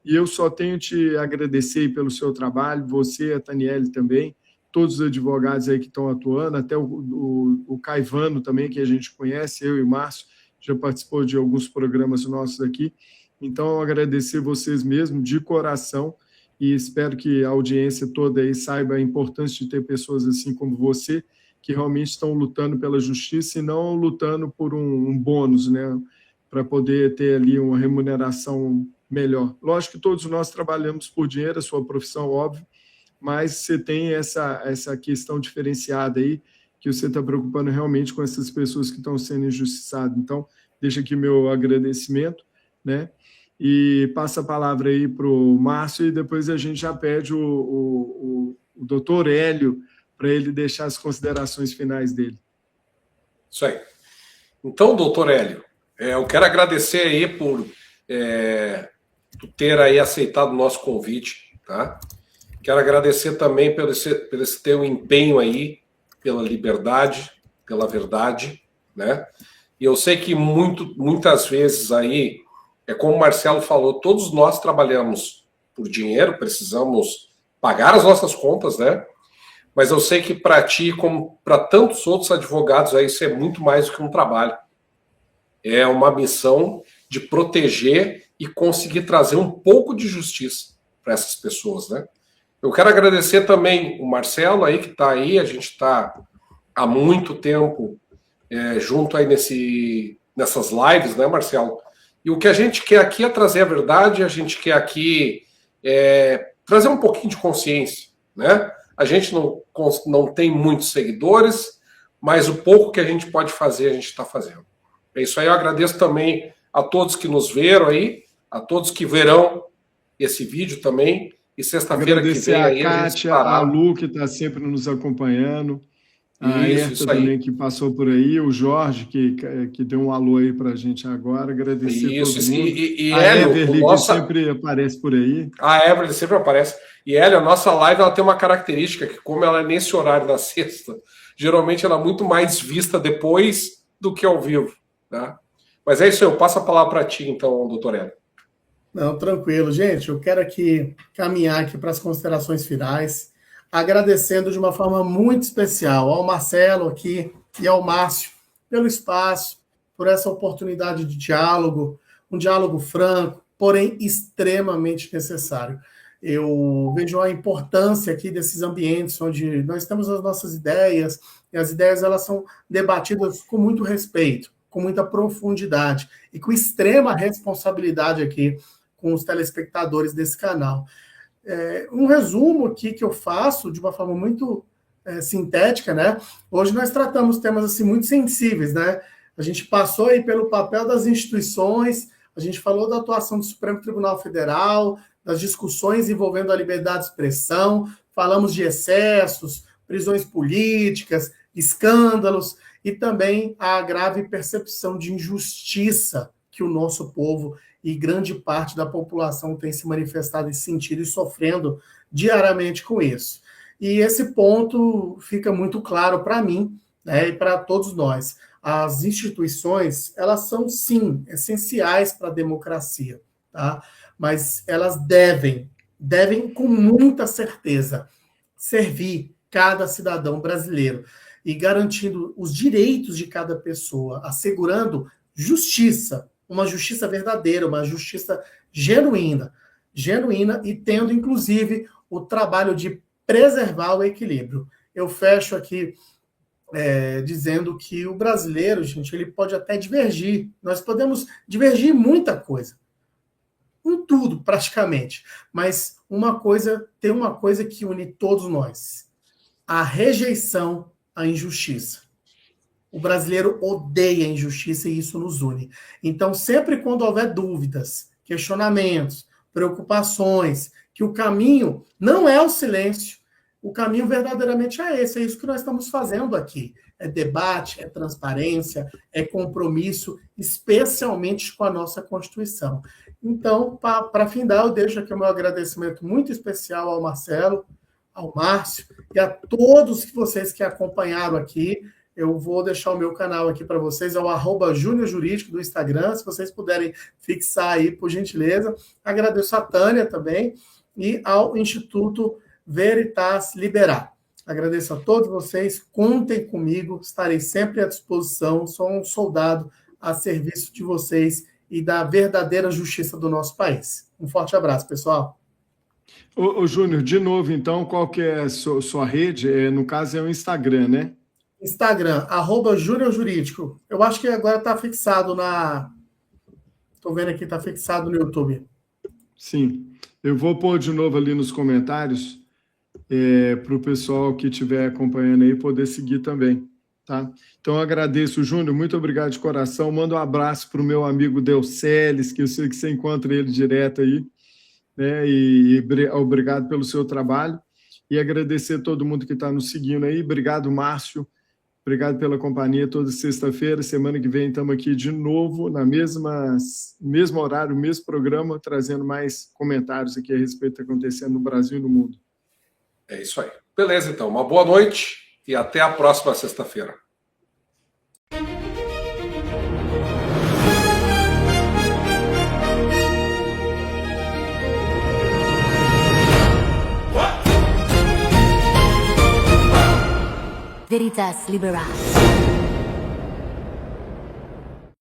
E eu só tenho te agradecer pelo seu trabalho, você, a Taniele também, todos os advogados aí que estão atuando, até o Caivano também, que a gente conhece, eu e o Márcio, já participou de alguns programas nossos aqui. Então, agradecer vocês mesmo, de coração, e espero que a audiência toda aí saiba a importância de ter pessoas assim como você, que realmente estão lutando pela justiça e não lutando por um bônus, né, para poder ter ali uma remuneração melhor. Lógico que todos nós trabalhamos por dinheiro, a sua profissão, óbvio, mas você tem essa questão diferenciada aí, que você está preocupando realmente com essas pessoas que estão sendo injustiçadas. Então, deixa aqui meu agradecimento, né? E passa a palavra aí para o Márcio e depois a gente já pede o doutor Hélio para ele deixar as considerações finais dele. Isso aí. Então, doutor Hélio, eu quero agradecer aí por ter aí aceitado o nosso convite, tá? Quero agradecer também pelo esse teu empenho aí, pela liberdade, pela verdade, né? E eu sei que muitas vezes aí, como o Marcelo falou, todos nós trabalhamos por dinheiro, precisamos pagar as nossas contas, né? Mas eu sei que para ti, como para tantos outros advogados aí, isso é muito mais do que um trabalho. É uma missão de proteger e conseguir trazer um pouco de justiça para essas pessoas, né? Eu quero agradecer também o Marcelo aí, que está aí, a gente está há muito tempo junto aí nessas lives, né, Marcelo? E o que a gente quer aqui é trazer a verdade, a gente quer aqui trazer um pouquinho de consciência, né? A gente não tem muitos seguidores, mas o pouco que a gente pode fazer, a gente está fazendo. É isso aí, eu agradeço também a todos que nos viram aí, a todos que verão esse vídeo também. E sexta-feira que vem aí a Kátia, a Lu, que está sempre nos acompanhando, a Herta também, que passou por aí, o Jorge, que deu um alô aí para a gente agora, agradecer todo mundo. E a Hélio, Everly, que sempre aparece por aí. A Everly sempre aparece. E Hélio, a nossa live ela tem uma característica, que como ela é nesse horário da sexta, geralmente ela é muito mais vista depois do que ao vivo. Tá? Mas é isso aí, eu passo a palavra para ti, então, doutor Hélio. Não, tranquilo. Gente, eu quero aqui caminhar aqui para as considerações finais, agradecendo de uma forma muito especial ao Marcelo aqui e ao Márcio pelo espaço, por essa oportunidade de diálogo, um diálogo franco, porém extremamente necessário. Eu vejo a importância aqui desses ambientes onde nós temos as nossas ideias, e as ideias elas são debatidas com muito respeito, com muita profundidade e com extrema responsabilidade aqui com os telespectadores desse canal. Um resumo aqui que eu faço de uma forma muito sintética, né? Hoje nós tratamos temas assim muito sensíveis, né? A gente passou aí pelo papel das instituições, a gente falou da atuação do Supremo Tribunal Federal, das discussões envolvendo a liberdade de expressão, falamos de excessos, prisões políticas, escândalos e também a grave percepção de injustiça que o nosso povo e grande parte da população tem se manifestado e sentido e sofrendo diariamente com isso. E esse ponto fica muito claro para mim, né, e para todos nós. As instituições, elas são, sim, essenciais para a democracia, tá? Mas elas devem com muita certeza, servir cada cidadão brasileiro e garantindo os direitos de cada pessoa, assegurando justiça, uma justiça verdadeira, uma justiça genuína e tendo, inclusive, o trabalho de preservar o equilíbrio. Eu fecho aqui dizendo que o brasileiro, gente, ele pode até divergir. Nós podemos divergir em muita coisa. com tudo, praticamente. Mas tem uma coisa que une todos nós: a rejeição à injustiça. O brasileiro odeia a injustiça e isso nos une. Então, sempre quando houver dúvidas, questionamentos, preocupações, que o caminho não é o silêncio, o caminho verdadeiramente é esse. É isso que nós estamos fazendo aqui. É debate, é transparência, é compromisso, especialmente com a nossa Constituição. Então, para findar, eu deixo aqui o meu agradecimento muito especial ao Marcelo, ao Márcio e a todos vocês que acompanharam aqui. Eu vou deixar o meu canal aqui para vocês, é o @juniorjurídico do Instagram, se vocês puderem fixar aí, por gentileza. Agradeço a Tânia também e ao Instituto Veritas Liberar. Agradeço a todos vocês, contem comigo, estarei sempre à disposição, sou um soldado a serviço de vocês e da verdadeira justiça do nosso país. Um forte abraço, pessoal. Ô Júnior, de novo, então, qual que é a sua rede? No caso, é o Instagram, né? Instagram, @juniorjurídico. Eu acho que agora está fixado Estou vendo aqui, está fixado no YouTube. Sim. Eu vou pôr de novo ali nos comentários para o pessoal que estiver acompanhando aí poder seguir também, tá? Então, eu agradeço, Júnior, muito obrigado de coração. Manda um abraço para o meu amigo Delceles, que eu sei que você encontra ele direto aí, né? E obrigado pelo seu trabalho. E agradecer a todo mundo que está nos seguindo aí. Obrigado, Márcio. Obrigado pela companhia toda sexta-feira. Semana que vem estamos aqui de novo, na mesmo horário, mesmo programa, trazendo mais comentários aqui a respeito do que está acontecendo no Brasil e no mundo. É isso aí. Beleza, então. Uma boa noite e até a próxima sexta-feira. Veritas Liberar.